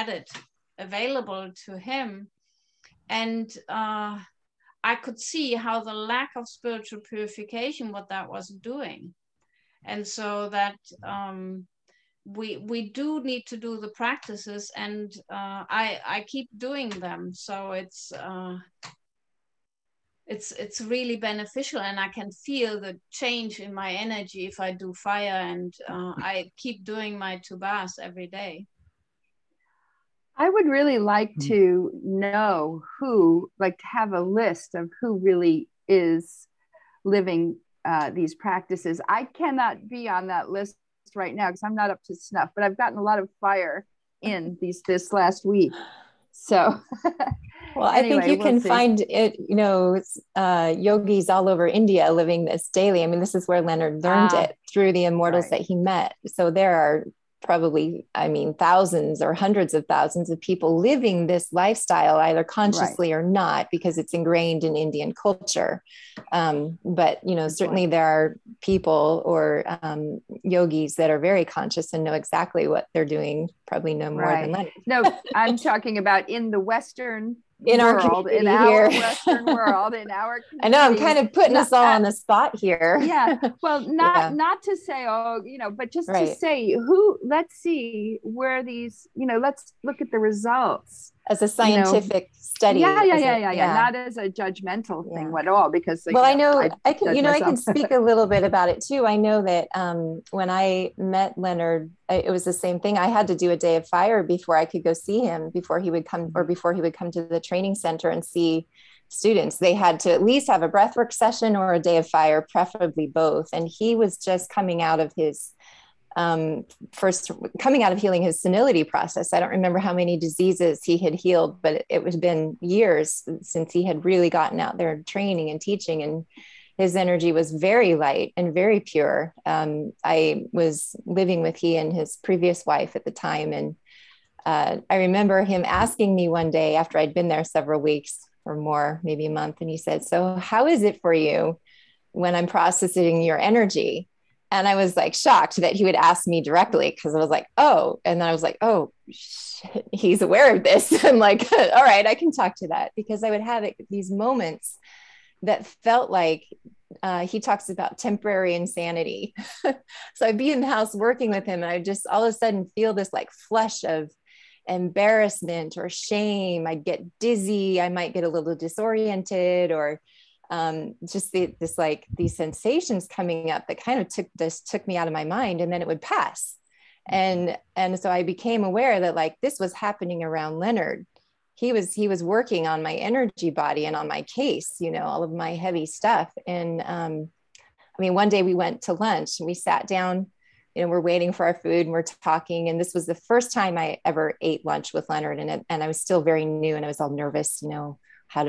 it available to him. And I could see how the lack of spiritual purification, what that was doing. And so that we do need to do the practices, and I keep doing them. So it's really beneficial, and I can feel the change in my energy if I do fire, and I keep doing my 2 baths every day. I would really like to know to have a list of who really is living these practices. I cannot be on that list right now because I'm not up to snuff, but I've gotten a lot of fire in this last week. So, well, anyway, I think you can find it, you know, yogis all over India living this daily. I mean, this is where Leonard learned it, through the immortals that he met. So there are probably, I mean, thousands or hundreds of thousands of people living this lifestyle, either consciously or not, because it's ingrained in Indian culture. But, you know, certainly there are people or yogis that are very conscious and know exactly what they're doing, probably no more than Leonard. No, I'm talking about in the Western in world, in our Western world, in our community. I know I'm kind of putting us all on the spot here. Yeah. Well, not to say, but just to say let's see where these, let's look at the results as a scientific study. Yeah. Not as a judgmental thing at all, because well, I know I can speak a little bit about it too. I know that when I met Leonard, it was the same thing. I had to do a day of fire before I could go see him, before he would come to the training center and see students. They had to at least have a breathwork session or a day of fire, preferably both. And he was just coming out of his healing his senility process. I don't remember how many diseases he had healed, but it was been years since he had really gotten out there training and teaching, and his energy was very light and very pure. I was living with he and his previous wife at the time, and I remember him asking me one day after I'd been there several weeks or more, maybe a month, and he said, "So how is it for you when I'm processing your energy?" And I was like shocked that he would ask me directly, because I was like, oh, and then I was like, oh, shit, he's aware of this. I'm like, all right, I can talk to that, because I would have these moments that felt like he talks about temporary insanity. So I'd be in the house working with him, and I just all of a sudden feel this like flush of embarrassment or shame. I'd get dizzy. I might get a little disoriented, or just these sensations coming up that kind of took me out of my mind, and then it would pass. And so I became aware that like this was happening around Leonard. He was working on my energy body and on my case, all of my heavy stuff. And one day we went to lunch and we sat down, we're waiting for our food and we're talking. And this was the first time I ever ate lunch with Leonard. And I was still very new, and I was all nervous,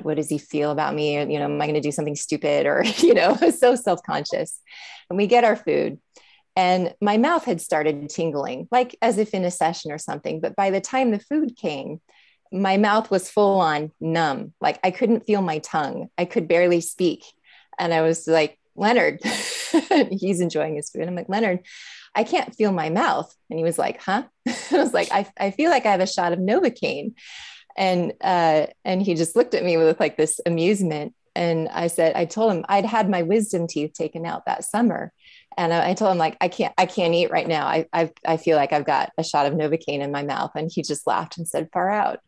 what does he feel about me? Am I going to do something stupid? Or, I was so self-conscious. And we get our food, and my mouth had started tingling, like as if in a session or something. But by the time the food came, my mouth was full on numb. Like I couldn't feel my tongue. I could barely speak. And I was like, Leonard, he's enjoying his food. I'm like, Leonard, I can't feel my mouth. And he was like, huh? I was like, I feel like I have a shot of Novocaine. And he just looked at me with like this amusement. And I told him I'd had my wisdom teeth taken out that summer. And I told him like, I can't eat right now. I feel like I've got a shot of Novocaine in my mouth. And he just laughed and said, far out.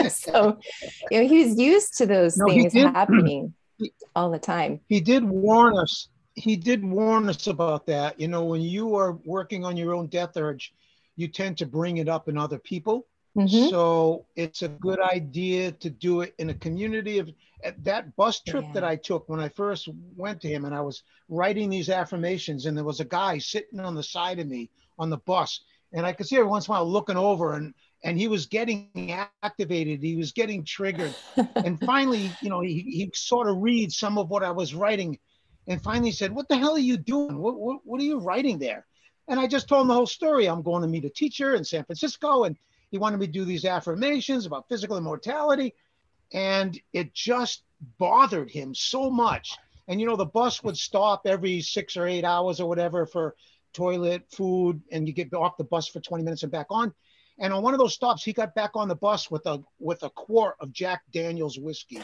So, he's used to those things happening all the time. He did warn us. He did warn us about that. When you are working on your own death urge, you tend to bring it up in other people. Mm-hmm. So it's a good idea to do it in a community of that bus trip that I took when I first went to him, and I was writing these affirmations, and there was a guy sitting on the side of me on the bus, and I could see every once in a while looking over, and he was getting activated. He was getting triggered. And finally, he sort of reads some of what I was writing, and finally said, "What the hell are you doing? What are you writing there?" And I just told him the whole story. I'm going to meet a teacher in San Francisco, and he wanted me to do these affirmations about physical immortality, and it just bothered him so much. And, the bus would stop every 6 or 8 hours or whatever for toilet, food, and you get off the bus for 20 minutes and back on. And on one of those stops, he got back on the bus with a quart of Jack Daniel's whiskey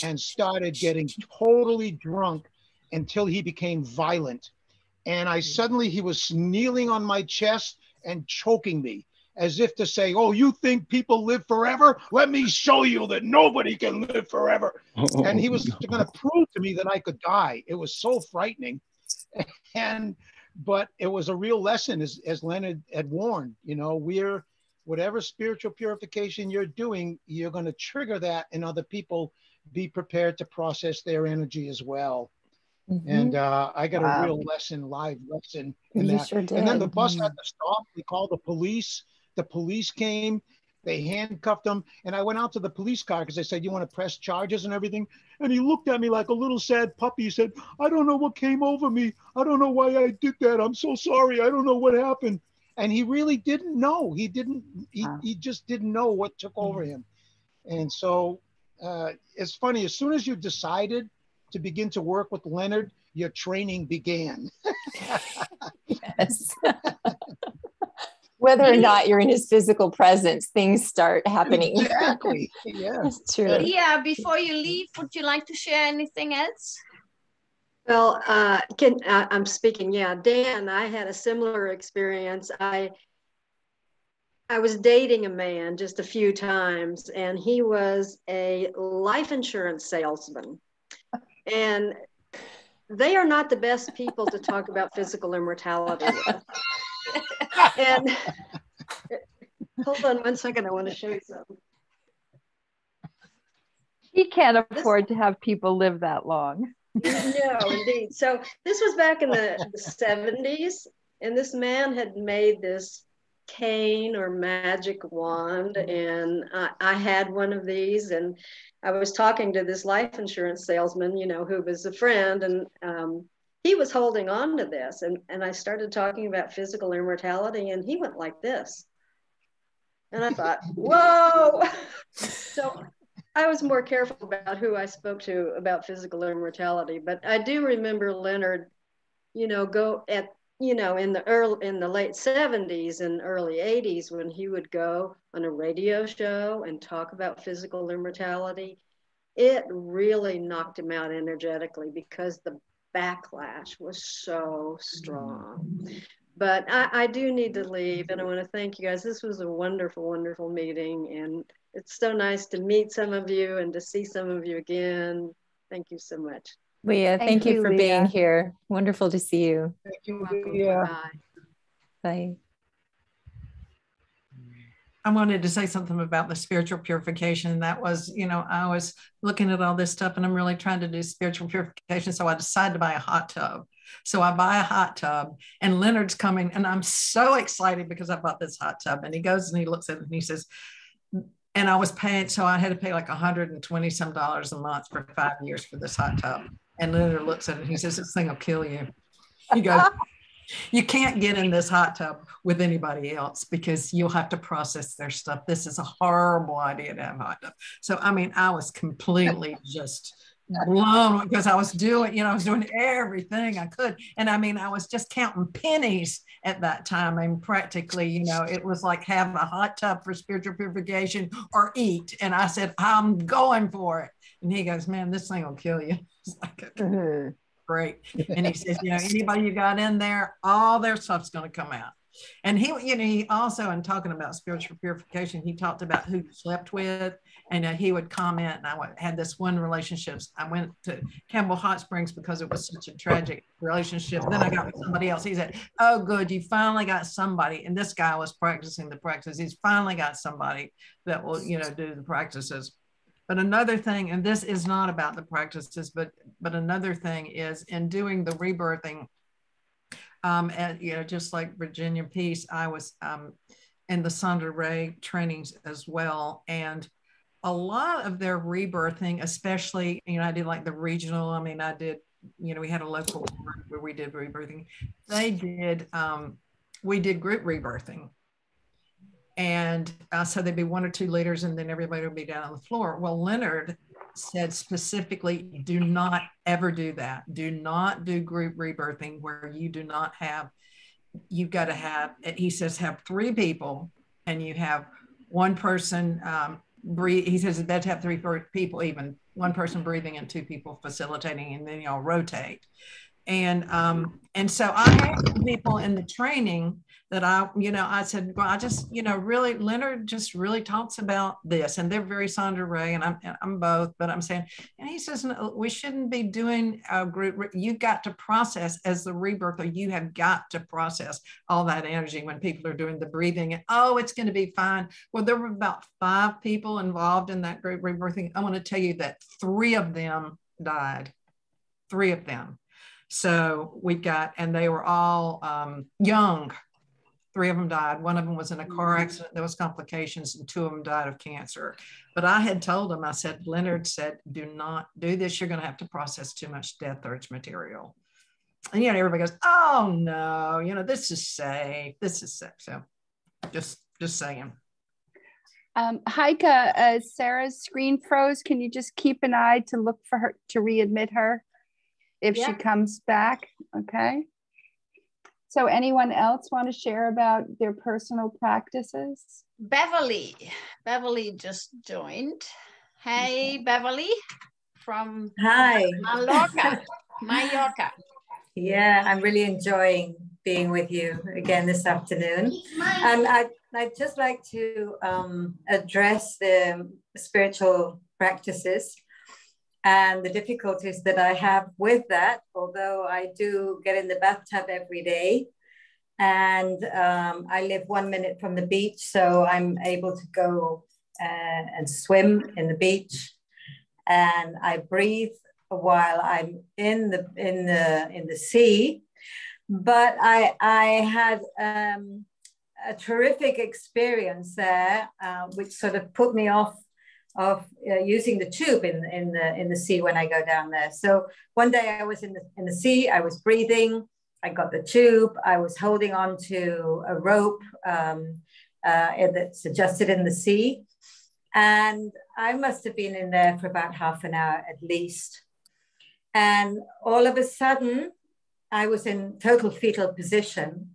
and started getting totally drunk until he became violent. And he was kneeling on my chest and choking me, as if to say, "Oh, you think people live forever? Let me show you that nobody can live forever." And he was going to prove to me that I could die. It was so frightening. But it was a real lesson, as Leonard had warned. Whatever spiritual purification you're doing, you're going to trigger that in other people. Be prepared to process their energy as well. Mm-hmm. And I got a real live lesson in that. Sure did. And then the bus had to stop. We called the police. The police came, they handcuffed him, and I went out to the police car because they said, "You want to press charges and everything?" And he looked at me like a little sad puppy. He said, "I don't know what came over me. I don't know why I did that. I'm so sorry. I don't know what happened." And he really didn't know. He just didn't know what took over him. And so it's funny, as soon as you decided to begin to work with Leonard, your training began. Yes. Whether or not you're in his physical presence, things start happening. Exactly. Yeah. That's true. Yeah. Before you leave, would you like to share anything else? Well, I'm speaking. Yeah, Dan, I had a similar experience. I was dating a man just a few times, and he was a life insurance salesman. And they are not the best people to talk about physical immortality with. And hold on one second, I want to show you something. He can't afford to have people live that long. No, indeed. So this was back in the 70s, and this man had made this cane or magic wand, and I had one of these, and I was talking to this life insurance salesman, you know, who was a friend, and he was holding on to this, and I started talking about physical immortality, and he went like this. And I thought, whoa. So I was more careful about who I spoke to about physical immortality, but I do remember Leonard, you know, go at, you know, in the late 70s and early 80s, when he would go on a radio show and talk about physical immortality, it really knocked him out energetically because the backlash was so strong. But I do need to leave, and I want to thank you guys. This was a wonderful, wonderful meeting, and it's so nice to meet some of you and to see some of you again. Thank you so much. Leah, thank you for Leah. being here. Wonderful to see you. Thank you, Welcome. Leah. Bye. Bye. I wanted to say something about the spiritual purification. That was, you know, I was looking at all this stuff and I'm really trying to do spiritual purification. So I decided to buy a hot tub. So I buy a hot tub, and Leonard's coming, and I'm so excited because I bought this hot tub. And he goes and he looks at it and he says, and I was paying, so I had to pay like $120 some a month for 5 years for this hot tub. And Leonard looks at it and he says, this thing will kill you. He goes, you can't get in this hot tub with anybody else because you'll have to process their stuff. This is a horrible idea to have a hot tub. So, I mean, I was completely just blown because I was doing, you know, I was doing everything I could. And I mean, I was just counting pennies at that time. I mean, practically, you know, it was like having a hot tub for spiritual purification or eat. And I said, I'm going for it. And he goes, man, this thing will kill you. It's like, okay, great. And he says, you know, anybody you got in there, all their stuff's going to come out. And he, you know, he also, in talking about spiritual purification, he talked about who you slept with, and he would comment. And I had this one relationship. I went to Campbell Hot Springs because it was such a tragic relationship. Then I got with somebody else. He said, oh, good, you finally got somebody. And this guy was practicing the practice. He's finally got somebody that will, you know, do the practices. But another thing, and this is not about the practices, but another thing is in doing the rebirthing, and, you know, just like Virginia Peace, I was in the Sandra Ray trainings as well. And a lot of their rebirthing, especially, you know, I did like the regional, I mean, I did, you know, we had a local group where we did rebirthing. They did, we did group rebirthing. And so there'd be 1 or 2 leaders and then everybody would be down on the floor. Well, Leonard said specifically, do not ever do that. Do not do group rebirthing where you do not have, you've got to have, he says, have 3 people and you have one person breathe. He says that to have 3 people, even 1 person breathing and 2 people facilitating, and then y'all rotate. And so I had people in the training that I, you know, I said, well, I just, you know, really, Leonard just really talks about this, and they're very Sandra Ray, and I'm both, but I'm saying, and he says, no, we shouldn't be doing a group. You got to process as the rebirther, you have got to process all that energy when people are doing the breathing, and oh, it's going to be fine. Well, there were about 5 people involved in that group rebirthing. I want to tell you that 3 of them died, 3 of them. So we got, and they were all young. 3 of them died. 1 of them was in a car accident. There was complications, and 2 of them died of cancer. But I had told them, I said, Leonard said, do not do this. You're going to have to process too much death urge material. And, you know, everybody goes, oh no, you know, this is safe. This is safe. So just saying. Heike, Sarah's screen froze. Can you just keep an eye to look for her, to readmit her if she comes back? Okay. So anyone else want to share about their personal practices? Beverly just joined. Hey, Beverly from Mallorca. Yeah, I'm really enjoying being with you again this afternoon. I'd just like to address the spiritual practices and the difficulties that I have with that, although I do get in the bathtub every day. And I live 1 minute from the beach, so I'm able to go and swim in the beach. And I breathe while I'm in the sea. But I had a terrific experience there, which sort of put me off of using the tube in the sea when I go down there. So one day I was in the sea, I was breathing, I got the tube, I was holding on to a rope that's adjusted in the sea. And I must have been in there for about half an hour at least. And all of a sudden, I was in total fetal position.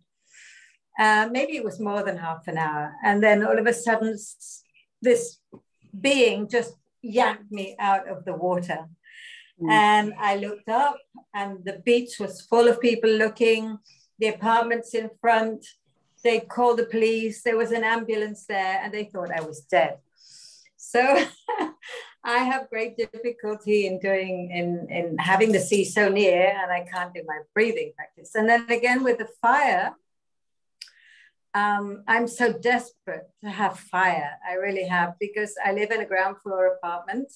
Maybe it was more than half an hour. And then all of a sudden, this being just yanked me out of the water. And I looked up and the beach was full of people looking, the apartments in front. They called the police. There was an ambulance there and they thought I was dead. So I have great difficulty in having the sea so near, and I can't do my breathing practice. And then again with the fire, I'm so desperate to have fire. I really have, because I live in a ground floor apartment.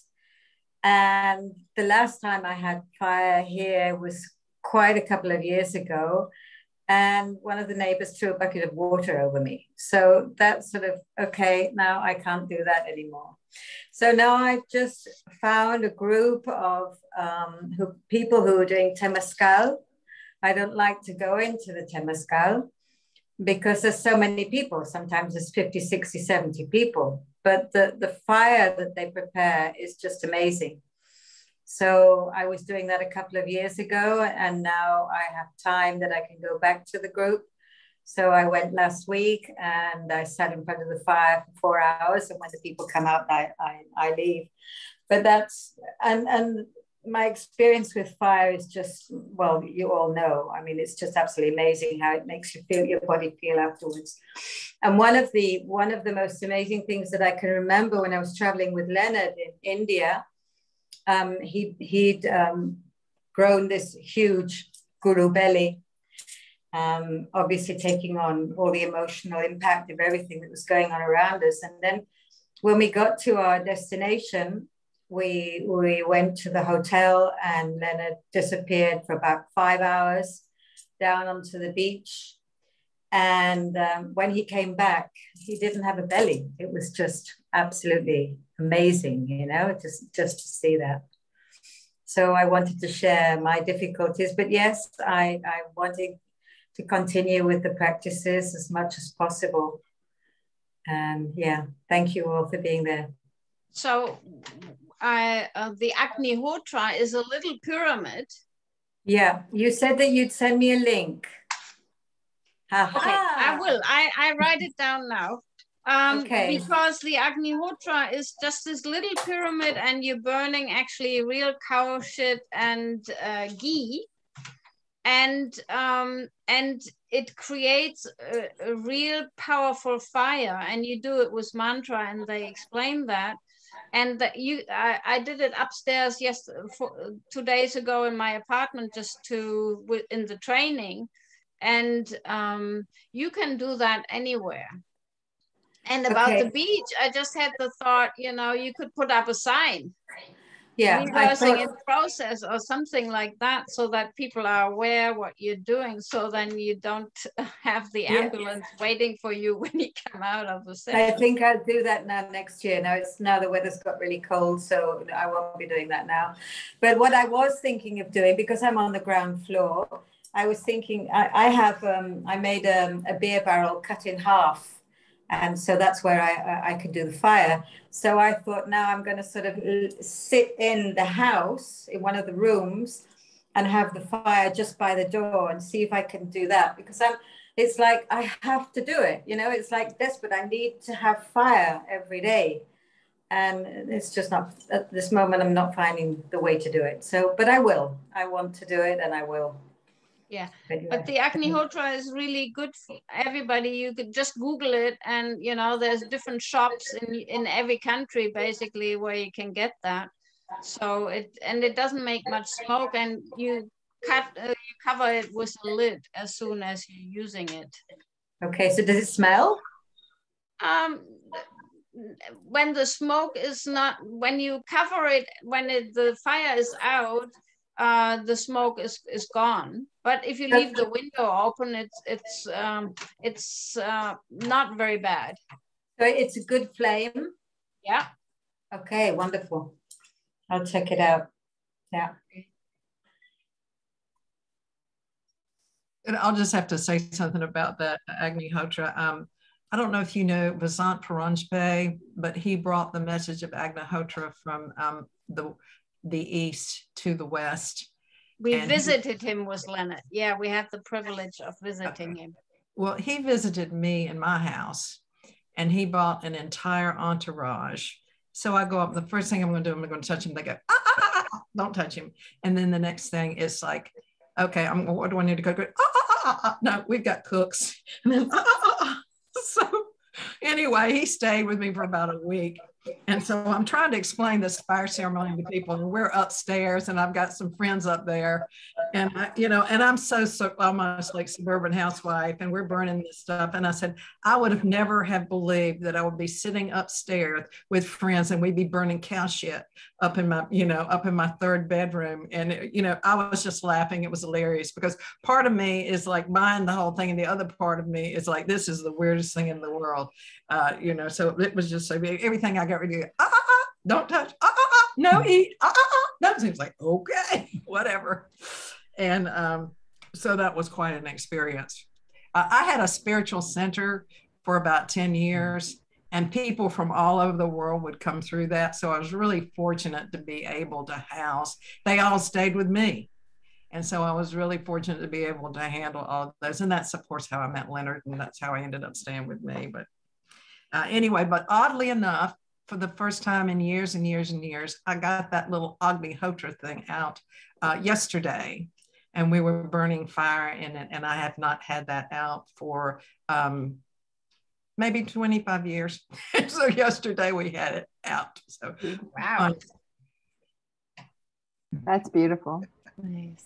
And the last time I had fire here was quite a couple of years ago. And one of the neighbors threw a bucket of water over me. So that's sort of, okay, now I can't do that anymore. So now I've just found a group of people who are doing Temazcal. I don't like to go into the Temazcal because there's so many people. Sometimes there's 50, 60, 70 people. But the fire that they prepare is just amazing. So I was doing that a couple of years ago, and now I have time that I can go back to the group. So I went last week and I sat in front of the fire for 4 hours. And when the people come out, I leave. But that's, and my experience with fire is just, well, you all know. I mean, it's just absolutely amazing how it makes you feel, your body feel afterwards. And one of the most amazing things that I can remember when I was traveling with Leonard in India, he'd grown this huge guru belly, obviously taking on all the emotional impact of everything that was going on around us. And then when we got to our destination, we went to the hotel and Leonard disappeared for about 5 hours down onto the beach. And when he came back, he didn't have a belly. It was just absolutely amazing, you know, just to see that. So I wanted to share my difficulties, but yes, I wanted to continue with the practices as much as possible. And yeah, thank you all for being there. So the Agnihotra is a little pyramid. Yeah, you said that you'd send me a link. Okay, I will. I write it down now. Okay. Because the Agnihotra is just this little pyramid and you're burning actually real cow shit and ghee. And it creates a real powerful fire, and you do it with mantra, and they explain that. And that I did it upstairs 2 days ago in my apartment, just in the training, and you can do that anywhere. And about the beach, I just had the thought, you know, you could put up a sign. Yeah, rehearsing in process or something like that, so that people are aware what you're doing, so then you don't have the ambulance waiting for you when you come out of the session. I think I'll do that now next year. Now the weather's got really cold, so I won't be doing that now. But what I was thinking of doing, because I'm on the ground floor, I was thinking I made a beer barrel cut in half. And so that's where I could do the fire. So I thought, now I'm going to sort of sit in the house, in one of the rooms, and have the fire just by the door and see if I can do that. Because it's like, I have to do it. You know, it's like desperate. I need to have fire every day. And it's just not, at this moment, I'm not finding the way to do it. So, but I will. I want to do it and I will. Yeah, but the Agnihotra is really good for everybody. You could just Google it, and you know, there's different shops in every country basically where you can get that. So it doesn't make much smoke, and you cover it with a lid as soon as you're using it. Okay, so does it smell? When the smoke is not, when you cover it, when the fire is out, the smoke is gone. But if you leave the window open, it's not very bad. So it's a good flame? Yeah. Okay, wonderful. I'll check it out. Yeah. And I'll just have to say something about that Agnihotra. I don't know if you know Vasant Paranjpe, but he brought the message of Agnihotra from the east to the west. We visited him with Leonard. Yeah, we had the privilege of visiting him. Well, he visited me in my house, and he brought an entire entourage. So I go up, the first thing I'm going to do, I'm going to touch him. They go, don't touch him. And then the next thing is like, okay, what do I need to go? No, we've got cooks. And then, So anyway, he stayed with me for about a week. And so I'm trying to explain this fire ceremony to people, and we're upstairs, and I've got some friends up there, and I'm so almost like suburban housewife, and we're burning this stuff. And I said, I would have never have believed that I would be sitting upstairs with friends, and we'd be burning cow shit up in my third bedroom. And I was just laughing. It was hilarious, because part of me is like buying the whole thing, and the other part of me is like, this is the weirdest thing in the world. So it was just everything I got ready to go, don't touch, no eat, that seems like, okay, whatever. And so that was quite an experience. I had a spiritual center for about 10 years, and people from all over the world would come through that. So I was really fortunate to be able to house, they all stayed with me. And so I was really fortunate to be able to handle all of those. And that's, of course, how I met Leonard, and that's how he ended up staying with me. But anyway, but oddly enough, for the first time in years and years and years, I got that little Agnihotra thing out yesterday, and we were burning fire in it. And I have not had that out for maybe 25 years. So yesterday we had it out. So wow. That's beautiful. Nice.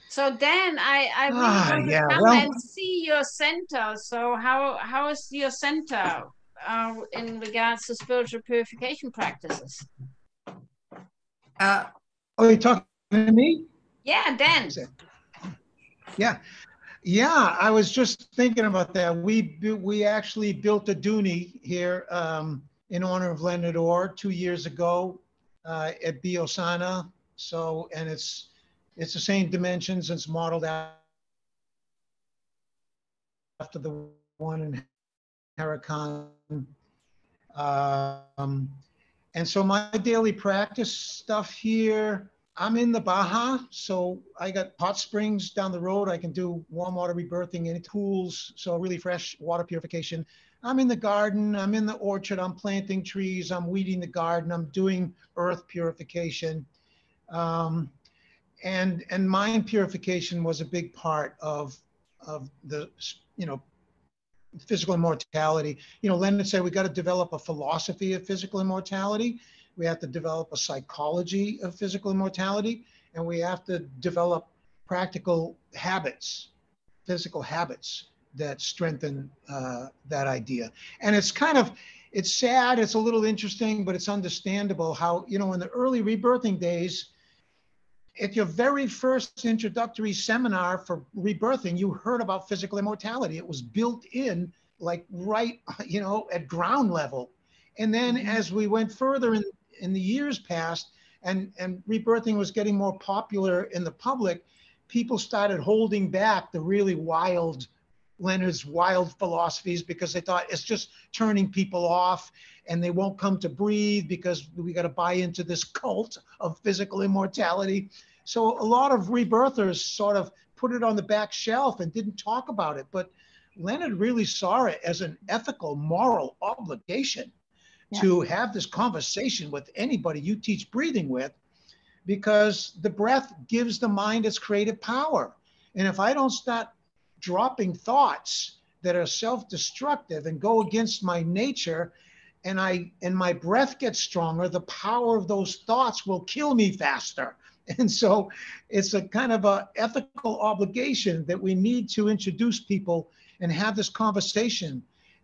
So Dan, I really want to come and see your center. So how is your center in regards to spiritual purification practices? You're talking to me? Yeah, Dan. Yeah. I was just thinking about that. We actually built a dooney here in honor of Leonard Orr 2 years ago at Biosana. So, and it's the same dimensions. It's modeled after the one in Harakan. And so my daily practice stuff here, I'm in the Baja, so I got hot springs down the road. I can do warm water rebirthing, any tools, so really fresh water purification. I'm in the garden, I'm in the orchard, I'm planting trees, I'm weeding the garden, I'm doing earth purification. And mind purification was a big part of the, physical immortality. Leonard said we got to develop a philosophy of physical immortality. We have to develop a psychology of physical immortality, and we have to develop practical habits, physical habits that strengthen that idea. And it's sad, it's a little interesting, but it's understandable how, in the early rebirthing days, at your very first introductory seminar for rebirthing, you heard about physical immortality. It was built in, like right, at ground level. And then as we went further in the years past, and rebirthing was getting more popular in the public, people started holding back the really Leonard's wild philosophies, because they thought it's just turning people off and they won't come to breathe because we got to buy into this cult of physical immortality. So a lot of rebirthers sort of put it on the back shelf and didn't talk about it. But Leonard really saw it as an ethical, moral obligation to have this conversation with anybody you teach breathing with, because the breath gives the mind its creative power. And if I don't start dropping thoughts that are self-destructive and go against my nature, and my breath gets stronger, the power of those thoughts will kill me faster. And so it's a kind of a ethical obligation that we need to introduce people and have this conversation.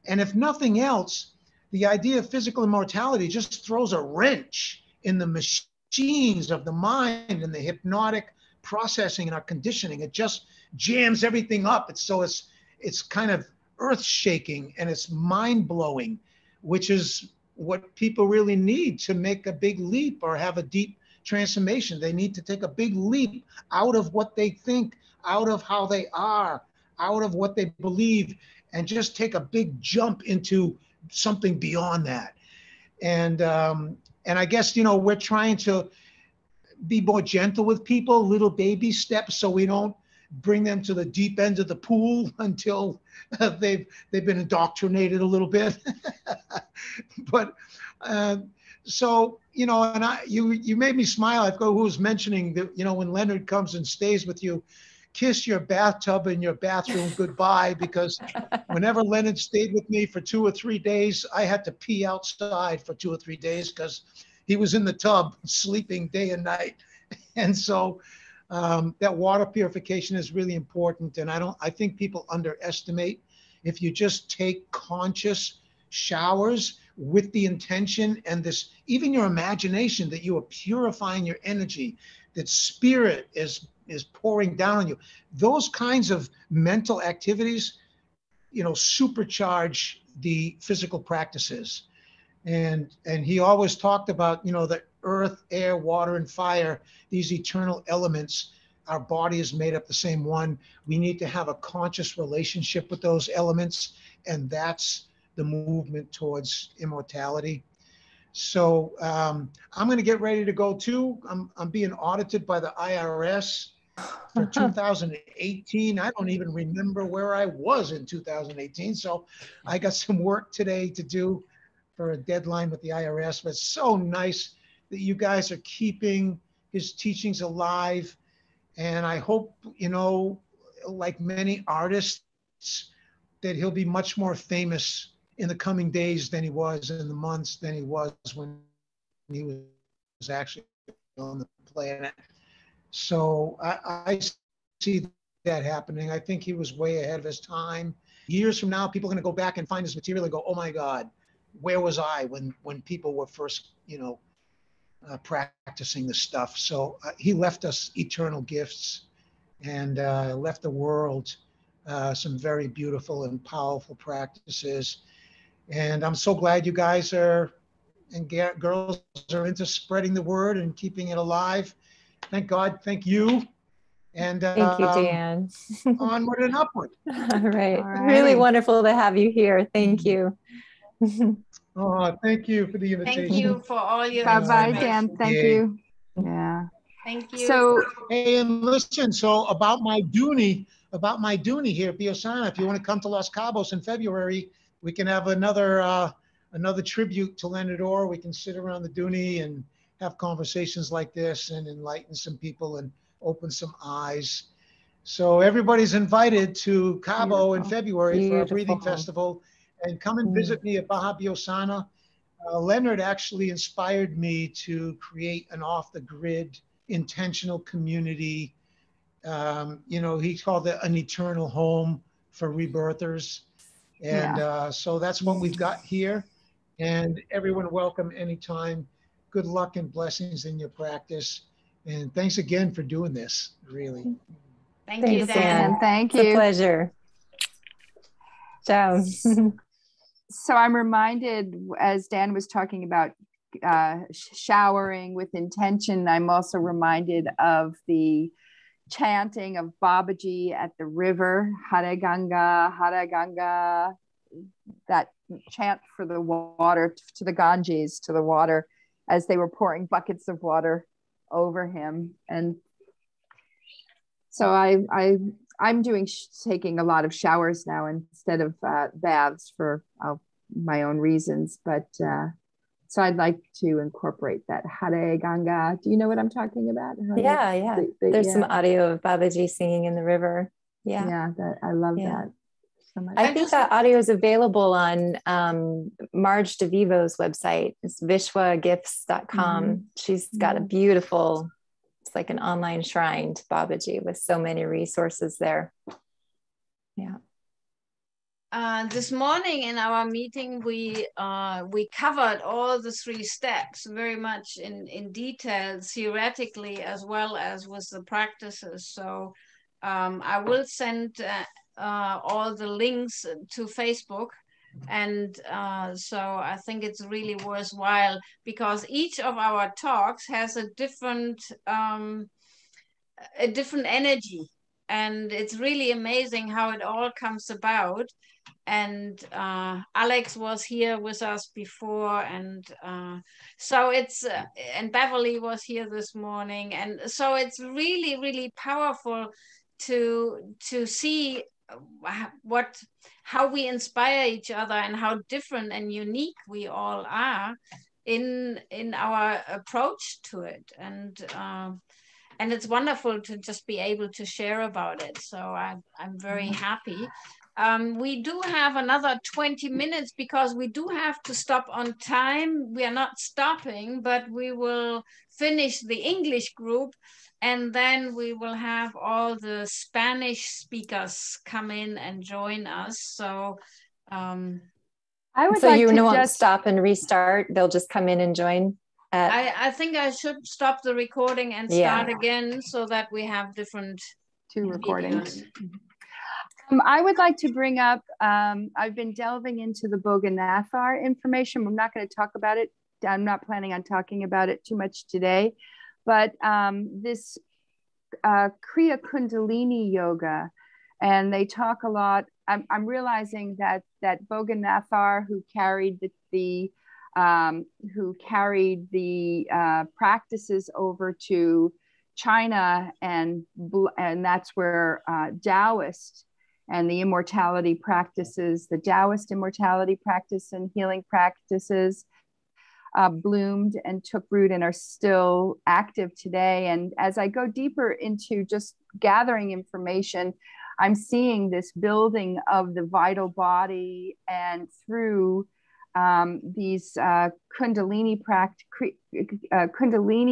And if nothing else, the idea of physical immortality just throws a wrench in the machines of the mind and the hypnotic processing and our conditioning. It just jams everything up. It's kind of earth shaking and it's mind blowing, which is what people really need to make a big leap or have a deep transformation. They need to take a big leap out of what they think, out of how they are, out of what they believe, and just take a big jump into something beyond that. And I guess, we're trying to be more gentle with people, little baby steps, so we don't bring them to the deep end of the pool until they've been indoctrinated a little bit. But so, and you made me smile. I forgot who was mentioning that, when Leonard comes and stays with you, kiss your bathtub and your bathroom goodbye, because whenever Leonard stayed with me for 2 or 3 days, I had to pee outside for 2 or 3 days because he was in the tub sleeping day and night. And so that water purification is really important. And I think people underestimate, if you just take conscious showers with the intention and this, even your imagination, that you are purifying your energy, that spirit is pouring down on you. Those kinds of mental activities, supercharge the physical practices. And he always talked about, the earth, air, water, and fire, these eternal elements. Our body is made up the same one. We need to have a conscious relationship with those elements, and that's the movement towards immortality. So I'm going to get ready to go too. I'm being audited by the IRS for 2018. I don't even remember where I was in 2018. So I got some work today to do for a deadline with the IRS. But it's so nice that you guys are keeping his teachings alive. And I hope, like many artists, that he'll be much more famous in the coming days than he was in the months than he was when he was actually on the planet. So I see that happening. I think he was way ahead of his time. Years from now, people are going to go back and find his material and go, oh my God, where was I when people were first, practicing this stuff? So he left us eternal gifts and left the world some very beautiful and powerful practices. And I'm so glad you guys and girls are into spreading the word and keeping it alive. Thank God. Thank you. And thank you, Dan. Onward and upward. All right. Really wonderful to have you here. Thank you. Oh, thank you for the invitation. Thank you for all your Bye-bye, Dan. Thank you. Yeah. Thank you. So, hey, and listen, so about my Dooney here at Biosana, if you want to come to Los Cabos in February, we can have another tribute to Leonard Orr. We can sit around the Dooney and have conversations like this and enlighten some people and open some eyes. So everybody's invited to Cabo in February for our breathing festival, and come and visit me at Baja Biosana. Leonard actually inspired me to create an off-the-grid intentional community. He called it an eternal home for rebirthers. And so that's what we've got here. And everyone welcome anytime. Good luck and blessings in your practice. And thanks again for doing this, really. Thanks you, Dan. Thank you. It's a pleasure. Ciao. So I'm reminded, as Dan was talking about showering with intention, I'm also reminded of the chanting of Babaji at the river, Hare Ganga, Hare Ganga, that chant for the water, to the Ganges, to the water, as they were pouring buckets of water over him. And so I'm taking a lot of showers now instead of baths for my own reasons, but So I'd like to incorporate that Hare Ganga. Do you know what I'm talking about? Yeah. There's some audio of Babaji singing in the river. Yeah. I love that so much. I think that audio is available on Marge DeVivo's website. It's vishwagifts.com. She's got a beautiful, it's like an online shrine to Babaji with so many resources there. Yeah. This morning in our meeting, we covered all the 3 steps very much in detail, theoretically, as well as with the practices. So I will send all the links to Facebook. And so I think it's really worthwhile, because each of our talks has a different energy. And it's really amazing how it all comes about. And Alex was here with us before, and so it's and Beverly was here this morning, and so it's really, really powerful to see how we inspire each other and how different and unique we all are in our approach to it. And it's wonderful to just be able to share about it. So I'm very happy. We do have another 20 minutes because we do have to stop on time. We are not stopping, but we will finish the English group, and then we will have all the Spanish speakers come in and join us. So I would like to won't stop and restart. They'll just come in and join. I think I should stop the recording and start again, so that we have different 2 recordings. I would like to bring up, I've been delving into the Boganathar information. I'm not going to talk about it. I'm not planning on talking about it too much today, but this Kriya Kundalini yoga, and they talk a lot. I'm realizing that Boganathar, who carried the practices over to China, and that's where Taoist and the immortality practices, the Taoist immortality practice and healing practices bloomed and took root and are still active today. And as I go deeper into just gathering information, I'm seeing this building of the vital body, and through these Kundalini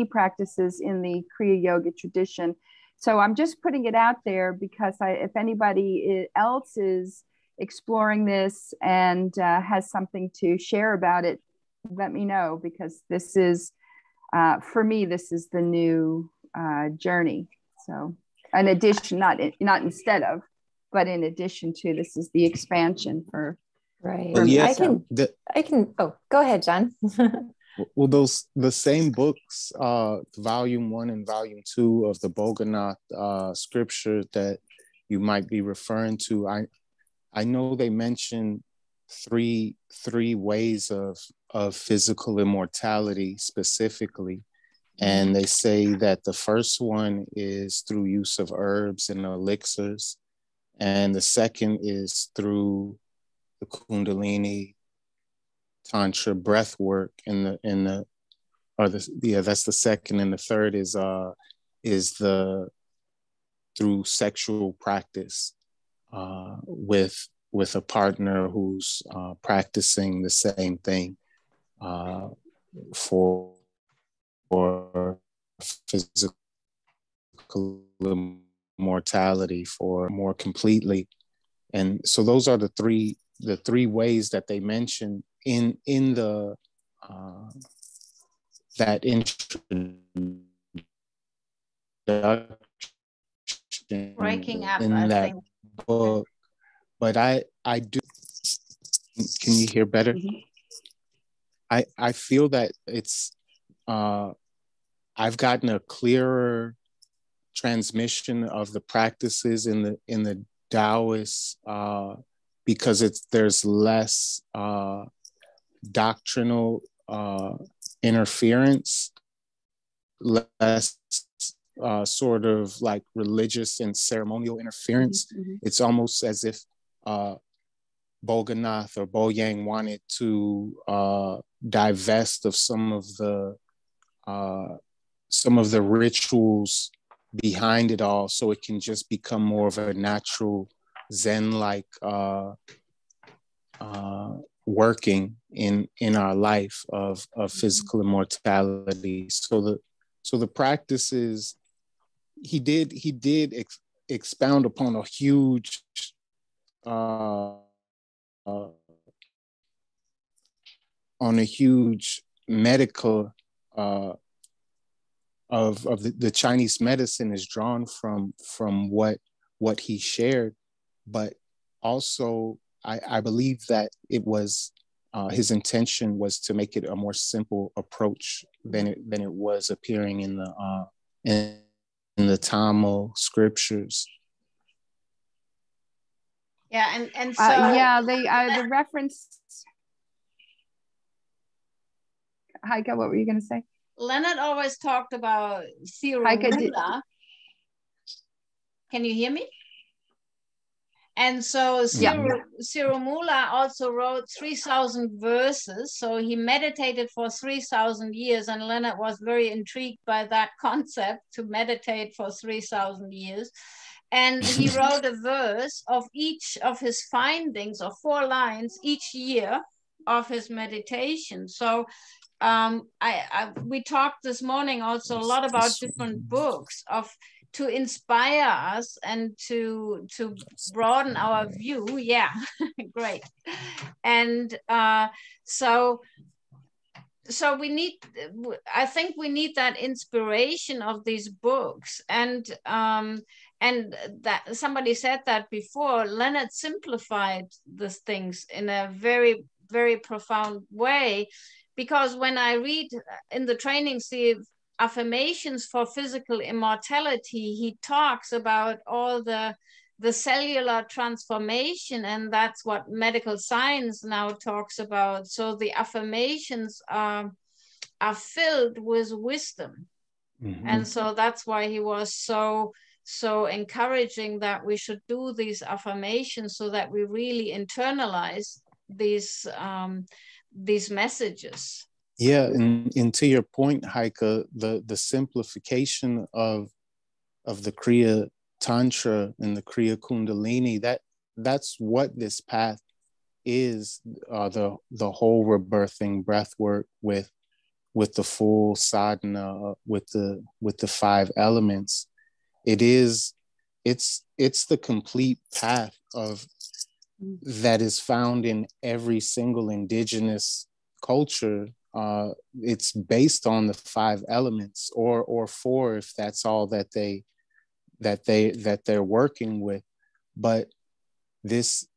practices in the Kriya Yoga tradition. So I'm just putting it out there because if anybody else is exploring this and has something to share about it, let me know, because this is, for me, this is the new journey. So in addition, not instead of, but in addition to, this is the expansion for. Right. Well, yes, I can. Oh, go ahead, John. Well, the same books, volume 1 and volume 2 of the Boganath scripture that you might be referring to, I know they mention three ways of physical immortality specifically, and they say that the first one is through use of herbs and elixirs, and the second is through the Kundalini Tantra breath work that's the second, and the third is through sexual practice with a partner who's practicing the same thing for physical immortality, for more completely. And so those are the three ways that they mention in the that introduction, breaking up in that book. But I do. Can you hear better? Mm-hmm. I feel that it's I've gotten a clearer transmission of the practices in the Taoist because there's less doctrinal interference, less sort of like religious and ceremonial interference. Mm-hmm. It's almost as if Boganath or Boyang wanted to divest of some of the rituals behind it all, so it can just become more of a natural Zen-like working in our life of physical immortality. So the practices he did expound upon a huge medical of the Chinese medicine is drawn from what he shared, but also I believe that it was his intention was to make it a more simple approach than it was appearing in the Tamil scriptures. Yeah, and so yeah, the reference. Heike, what were you going to say? Leonard always talked about Sirumula. Can you hear me? And so Sirumula also wrote 3,000 verses. So he meditated for 3,000 years, and Leonard was very intrigued by that concept, to meditate for 3,000 years. And he wrote a verse of each of his findings, of 4 lines each year of his meditation. So we talked this morning also a lot about different books to inspire us and to broaden our view. Yeah, great. And so we need, I think we need that inspiration of these books. And that somebody said that before, Leonard simplified these things in a very, very profound way. Because when I read in the training series affirmations for physical immortality, he talks about all the cellular transformation, and that's what medical science now talks about. So the affirmations are filled with wisdom. Mm-hmm. And so that's why he was so encouraging that we should do these affirmations, so that we really internalize these messages. Yeah, and to your point, Heike, the simplification of the Kriya Tantra and the Kriya Kundalini, that's what this path is, the whole rebirthing breath work with the full sadhana, with the 5 elements. It's the complete path that is found in every single indigenous culture. It's based on the 5 elements, or 4 if that's all that they're working with. But this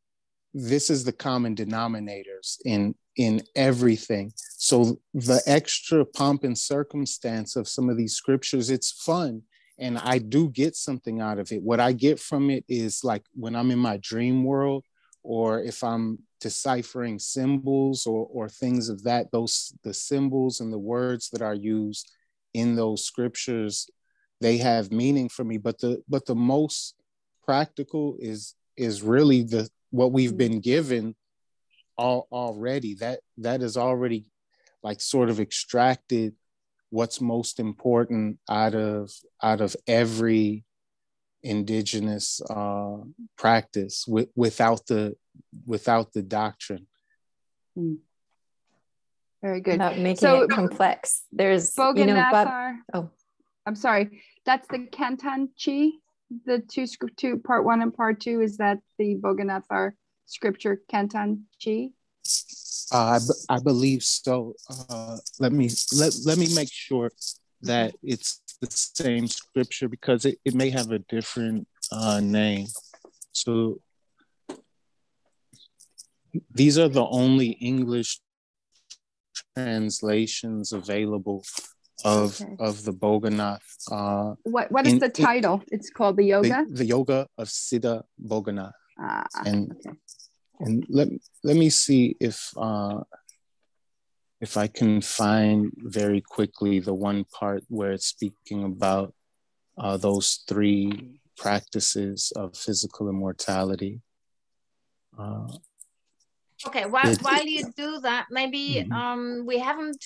is the common denominators in everything. So the extra pomp and circumstance of some of these scriptures, it's fun, and I do get something out of it. What I get from it is, like, when I'm in my dream world, or if I'm deciphering symbols or things of that, the symbols and the words that are used in those scriptures, they have meaning for me. But the most practical is really what we've been given already. That is already, like, sort of extracted what's most important out of every indigenous practice without the doctrine. Very good. Not making it complex. There's Boganathar. I'm sorry. That's the Kantan Chi. The two part 1 and part 2. Is that the Boganathar scripture Kantan Chi? I believe so. Let me make sure that it's the same scripture, because it may have a different name. So these are the only English translations available of the Boganath. What is the title? It's called the Yoga? The Yoga of Siddha Boganath. And let me see if I can find very quickly the one part where it's speaking about those 3 practices of physical immortality. Okay, while you do that, maybe we haven't,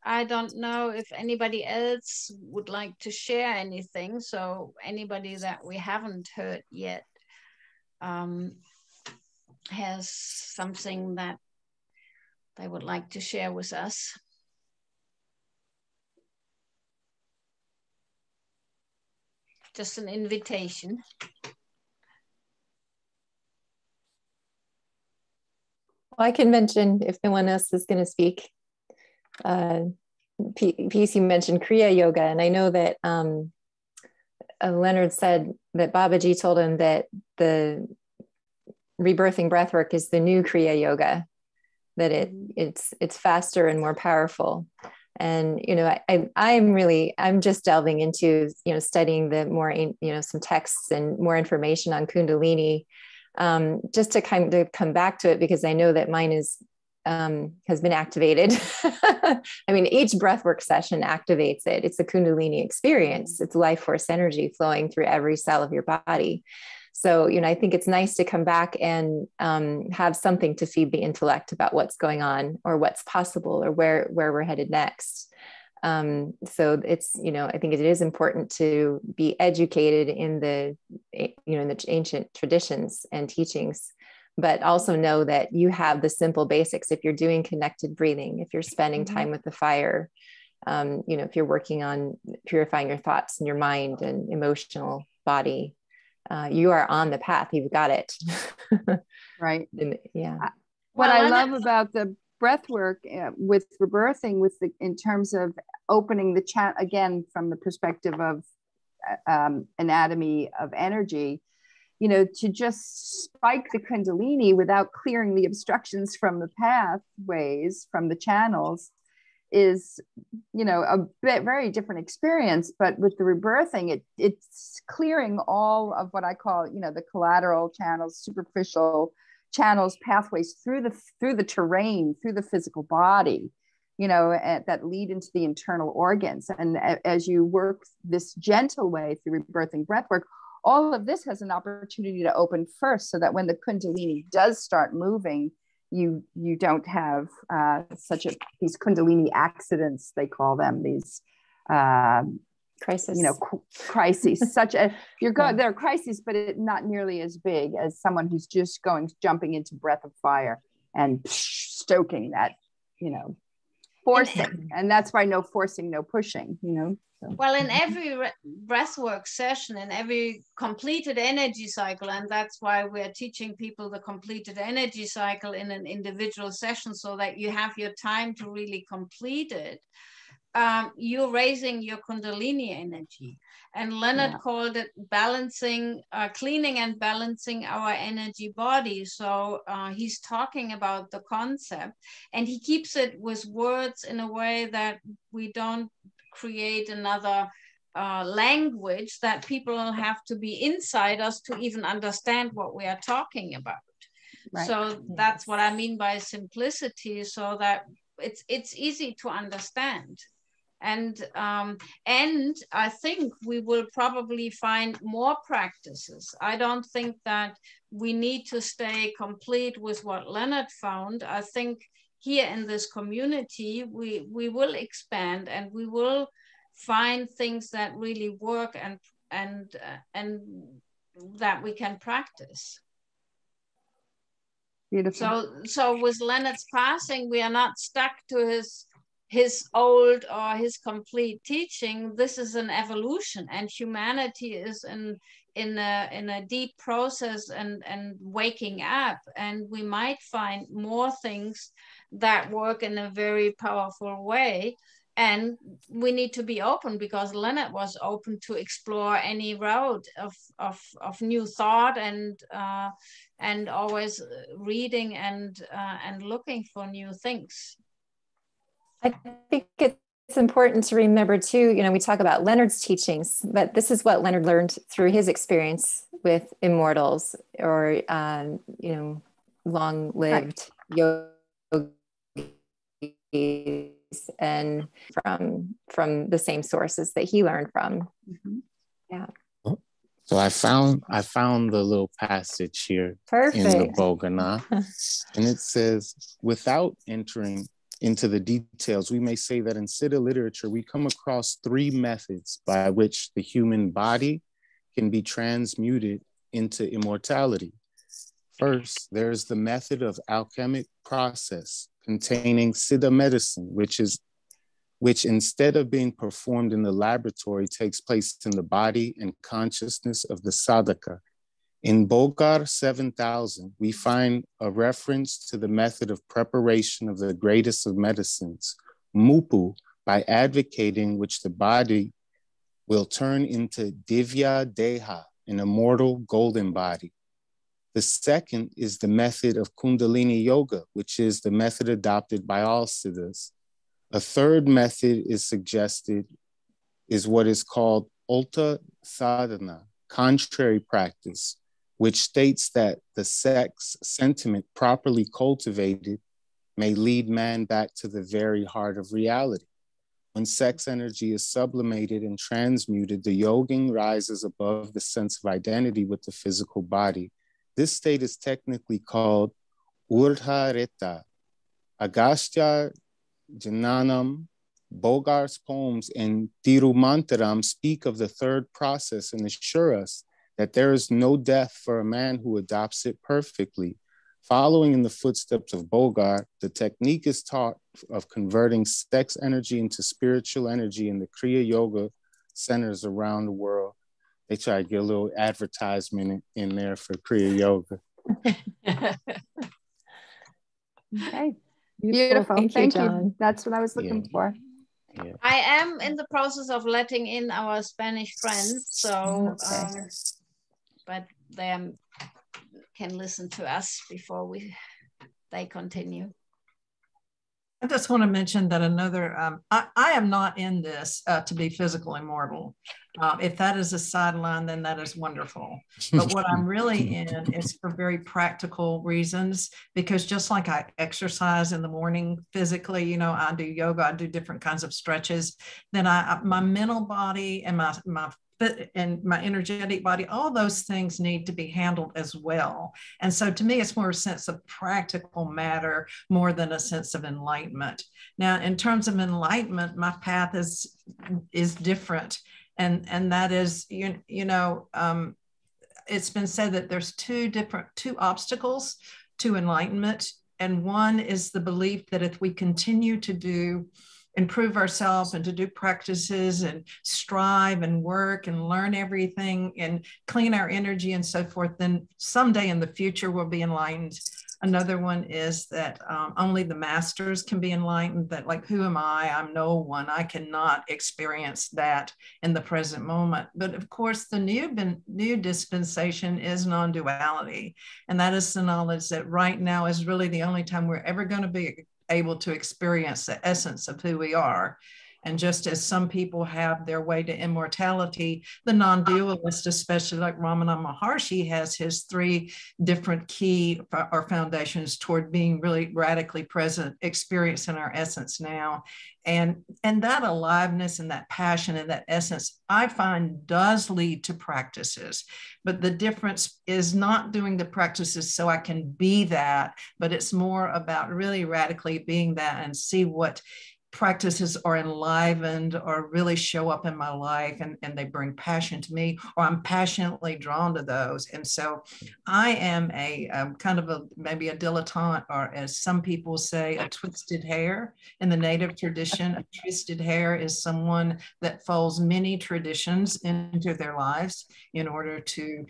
I don't know if anybody else would like to share anything. So anybody that we haven't heard yet has something that they would like to share with us. Just an invitation. Well, I can mention if no one else is going to speak. PC mentioned Kriya Yoga, and I know that Leonard said that Babaji told him that the rebirthing breathwork is the new Kriya Yoga, that it's faster and more powerful. And you know, I'm just delving into studying the more some texts and more information on Kundalini. Just to kind of come back to it, because I know that mine is has been activated. I mean, each breathwork session activates it. It's a Kundalini experience. It's life force energy flowing through every cell of your body. So, I think it's nice to come back and have something to feed the intellect about what's going on or what's possible or where we're headed next. So it's, I think it is important to be educated in the, in the ancient traditions and teachings, but also know that you have the simple basics. If you're doing connected breathing, if you're spending time with the fire, if you're working on purifying your thoughts and your mind and emotional body, you are on the path. You've got it. Right. Yeah. What I love about the breath work with rebirthing, in terms of opening the chat again from the perspective of anatomy of energy, to just spike the Kundalini without clearing the obstructions from the pathways, from the channels, is, a very different experience. But with the rebirthing, it's clearing all of what I call, the collateral channels, superficial channels, pathways through the terrain, through the physical body, that lead into the internal organs. And as you work this gentle way through rebirthing breathwork, all of this has an opportunity to open first, so that when the Kundalini does start moving, you don't have these Kundalini accidents, they call them, these crisis, crises. They're crises, but not nearly as big as someone who's just jumping into breath of fire and stoking that, forcing. And that's why no forcing, no pushing, So. Well, in every breathwork session, in every completed energy cycle, and that's why we're teaching people the completed energy cycle in an individual session, so that you have your time to really complete it. You're raising your Kundalini energy. And Leonard called it balancing, cleaning and balancing our energy body. So he's talking about the concept, and he keeps it with words in a way that we don't create another language that people have to be inside us to even understand what we are talking about. Right. So that's what I mean by simplicity, so that it's easy to understand. And I think we will probably find more practices. I don't think that we need to stay complete with what Leonard found. I think here in this community, we will expand, and we will find things that really work and that we can practice. Beautiful. So with Leonard's passing, we are not stuck to his old or his complete teaching. This is an evolution, and humanity is in a deep process and waking up, and we might find more things that work in a very powerful way. And we need to be open, because Leonard was open to explore any route of new thought, and always reading and looking for new things. I think it's important to remember too, we talk about Leonard's teachings, but this is what Leonard learned through his experience with immortals, or, long-lived yogis, and from the same sources that he learned from. Yeah. So I found the little passage here in the Bogana, and it says, without entering into the details, we may say that in Siddha literature, we come across three methods by which the human body can be transmuted into immortality. First, there's the method of alchemic process containing Siddha medicine, which instead of being performed in the laboratory takes place in the body and consciousness of the sadhaka. In Bogar 7000, we find a reference to the method of preparation of the greatest of medicines, mupu, by advocating which the body will turn into divya deha, an immortal golden body. The second is the method of Kundalini Yoga, which is the method adopted by all siddhas. A third method is suggested is what is called Ulta Sadhana, contrary practice, which states that the sex sentiment properly cultivated may lead man back to the very heart of reality. When sex energy is sublimated and transmuted, the yogin rises above the sense of identity with the physical body. This state is technically called Urdhareta. Agastya Jananam, Bogar's poems, and Tirumantaram speak of the third process and assure us that there is no death for a man who adopts it perfectly. Following in the footsteps of Bogar, the technique is taught of converting sex energy into spiritual energy in the Kriya Yoga centers around the world. They try to get a little advertisement in there for Kriya Yoga. Okay. Beautiful. Thank you. That's what I was looking for. Yeah. I am in the process of letting in our Spanish friends, so but they can listen to us before they continue. I just want to mention that another, I am not in this to be physical immortal. If that is a sideline, then that is wonderful. But what I'm really in is for very practical reasons, because just like I exercise in the morning physically, you know, I do yoga, I do different kinds of stretches, then my mental body and my energetic body, all those things need to be handled as well. And so to me, it's more a sense of practical matter more than a sense of enlightenment. Now, in terms of enlightenment, my path is different. And that is, it's been said that there's two obstacles to enlightenment. And one is the belief that if we continue to improve ourselves and to do practices and strive and work and learn everything and clean our energy and so forth, then someday in the future we'll be enlightened. Another one is that only the masters can be enlightened, that like, who am I? I'm no one. I cannot experience that in the present moment. But of course, the new dispensation is non-duality. And that is the knowledge that right now is really the only time we're ever going to be able to experience the essence of who we are. And just as some people have their way to immortality, the non-dualist, especially like Ramana Maharshi, has his 3 different key or foundations toward being really radically present, experiencing our essence now. And that aliveness and that passion and that essence, I find, does lead to practices. But the difference is not doing the practices so I can be that, but it's more about really radically being that and see what practices are enlivened or really show up in my life and they bring passion to me, or I'm passionately drawn to those. And so I am kind of maybe a dilettante, or as some people say, a twisted hare. In the Native tradition, a twisted hare is someone that folds many traditions into their lives in order to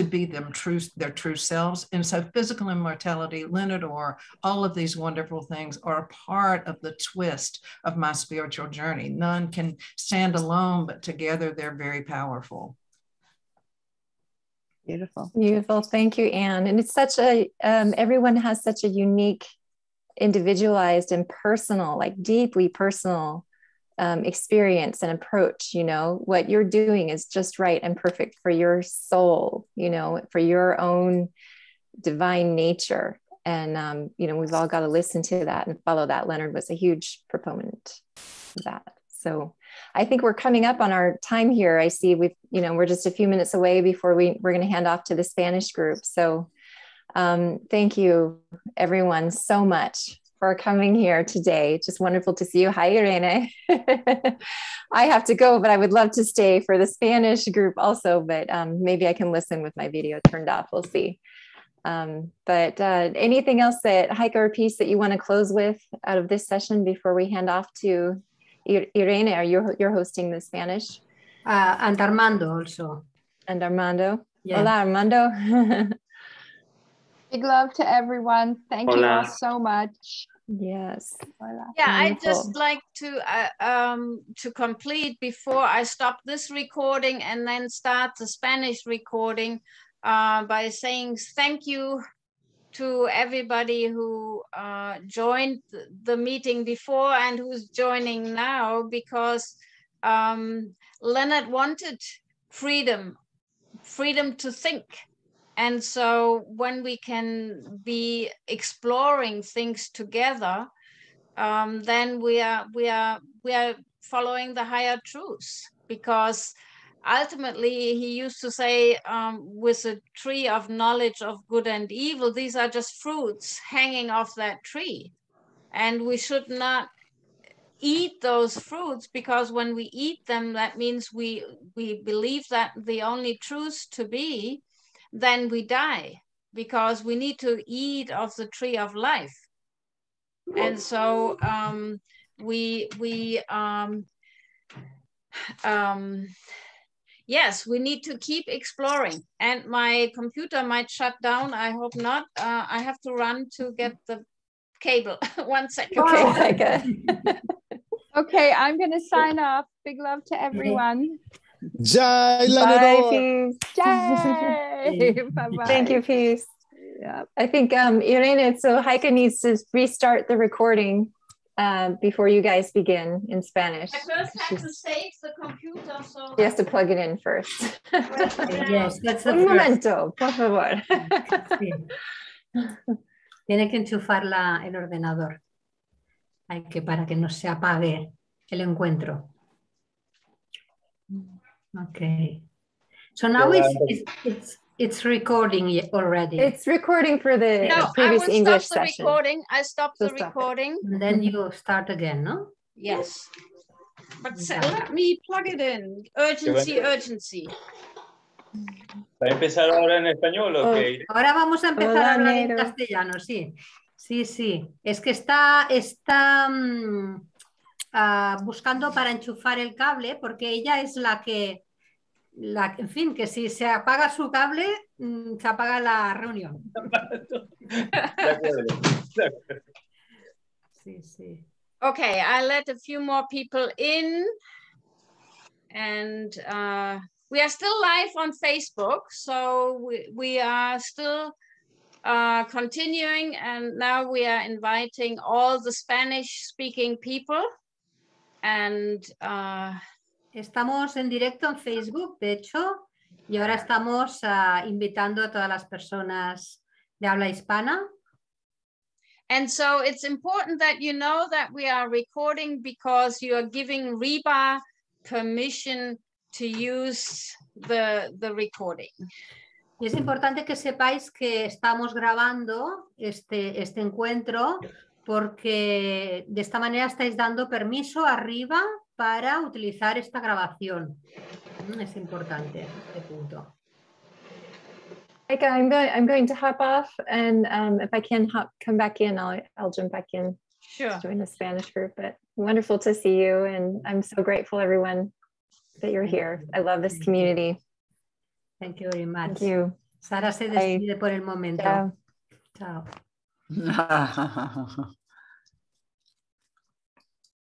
be their true selves. And so physical immortality, Leonard Orr, all of these wonderful things are a part of the twist of my spiritual journey. None can stand alone, but together they're very powerful. Beautiful. Beautiful. Thank you, Anne. And it's such everyone has such a unique, individualized and personal, like deeply personal experience and approach. What you're doing is just right and perfect for your soul, for your own divine nature. And, we've all got to listen to that and follow that. Leonard was a huge proponent of that. So I think we're coming up on our time here. I see we're just a few minutes away before we're going to hand off to the Spanish group. So thank you everyone so much for coming here today. Just wonderful to see you. Hi, Irene. I have to go, but I would love to stay for the Spanish group also, but maybe I can listen with my video turned off. We'll see. But anything else that Heike or Peace that you want to close with out of this session before we hand off to Irene? Are you're hosting the Spanish? And Armando also. And Armando. Yeah. Hola, Armando. Big love to everyone. Thank you all so much. Yes. Yeah, I just like to complete before I stop this recording and then start the Spanish recording by saying thank you to everybody who joined the meeting before and who's joining now, because Leonard wanted freedom to think. And so when we can be exploring things together, then we are following the higher truths, because ultimately he used to say with a tree of knowledge of good and evil, these are just fruits hanging off that tree. And we should not eat those fruits, because when we eat them, that means we believe that the only truth to be, then we die, because we need to eat of the tree of life. And so yes, we need to keep exploring. And my computer might shut down. I hope not. I have to run to get the cable. 1 second. Okay, Okay, I'm going to sign off. Big love to everyone. Jai, bye, Peace. Jai. Bye-bye. Thank you, Peace. Yeah, I think Irene, so Heike needs to restart the recording before you guys begin in Spanish. I first have to save the computer, so he has to plug it in first. Yes, that's the Un momento, por favor. Sí. Tiene que enchufar el ordenador. Para que no se apague el encuentro. Okay. So now it's recording already. It's recording for the previous English session. I stopped the recording. And then you start again, no? Yes. But let me plug it in. Urgency. ¿Va a empezar ahora en español o qué? Ahora vamos a empezar a hablar en castellano, sí. Sí. Es que está buscando para enchufar el cable, porque ella es la que, en fin, que si se apaga su cable, se apaga la reunión. De acuerdo. Sí. Okay, I let a few more people in, and we are still live on Facebook, so we are still continuing, and now we are inviting all the Spanish-speaking people. And estamos en directo en Facebook, de hecho, y ahora estamos invitando a todas las personas de habla hispana. And so it's important that you know that we are recording, because you are giving Reba permission to use the recording. Y es importante que sepáis que estamos grabando este encuentro, porque de esta manera estáis dando permiso arriba para utilizar esta grabación. Es importante este punto. Okay, I'm going to hop off, and if I can come back in, I'll jump back in. Sure. Join the Spanish group. But wonderful to see you, and I'm so grateful, everyone, that you're here. I love this community. Thank you very much. Thank you. Sara se despide por el momento. Chao. Chao.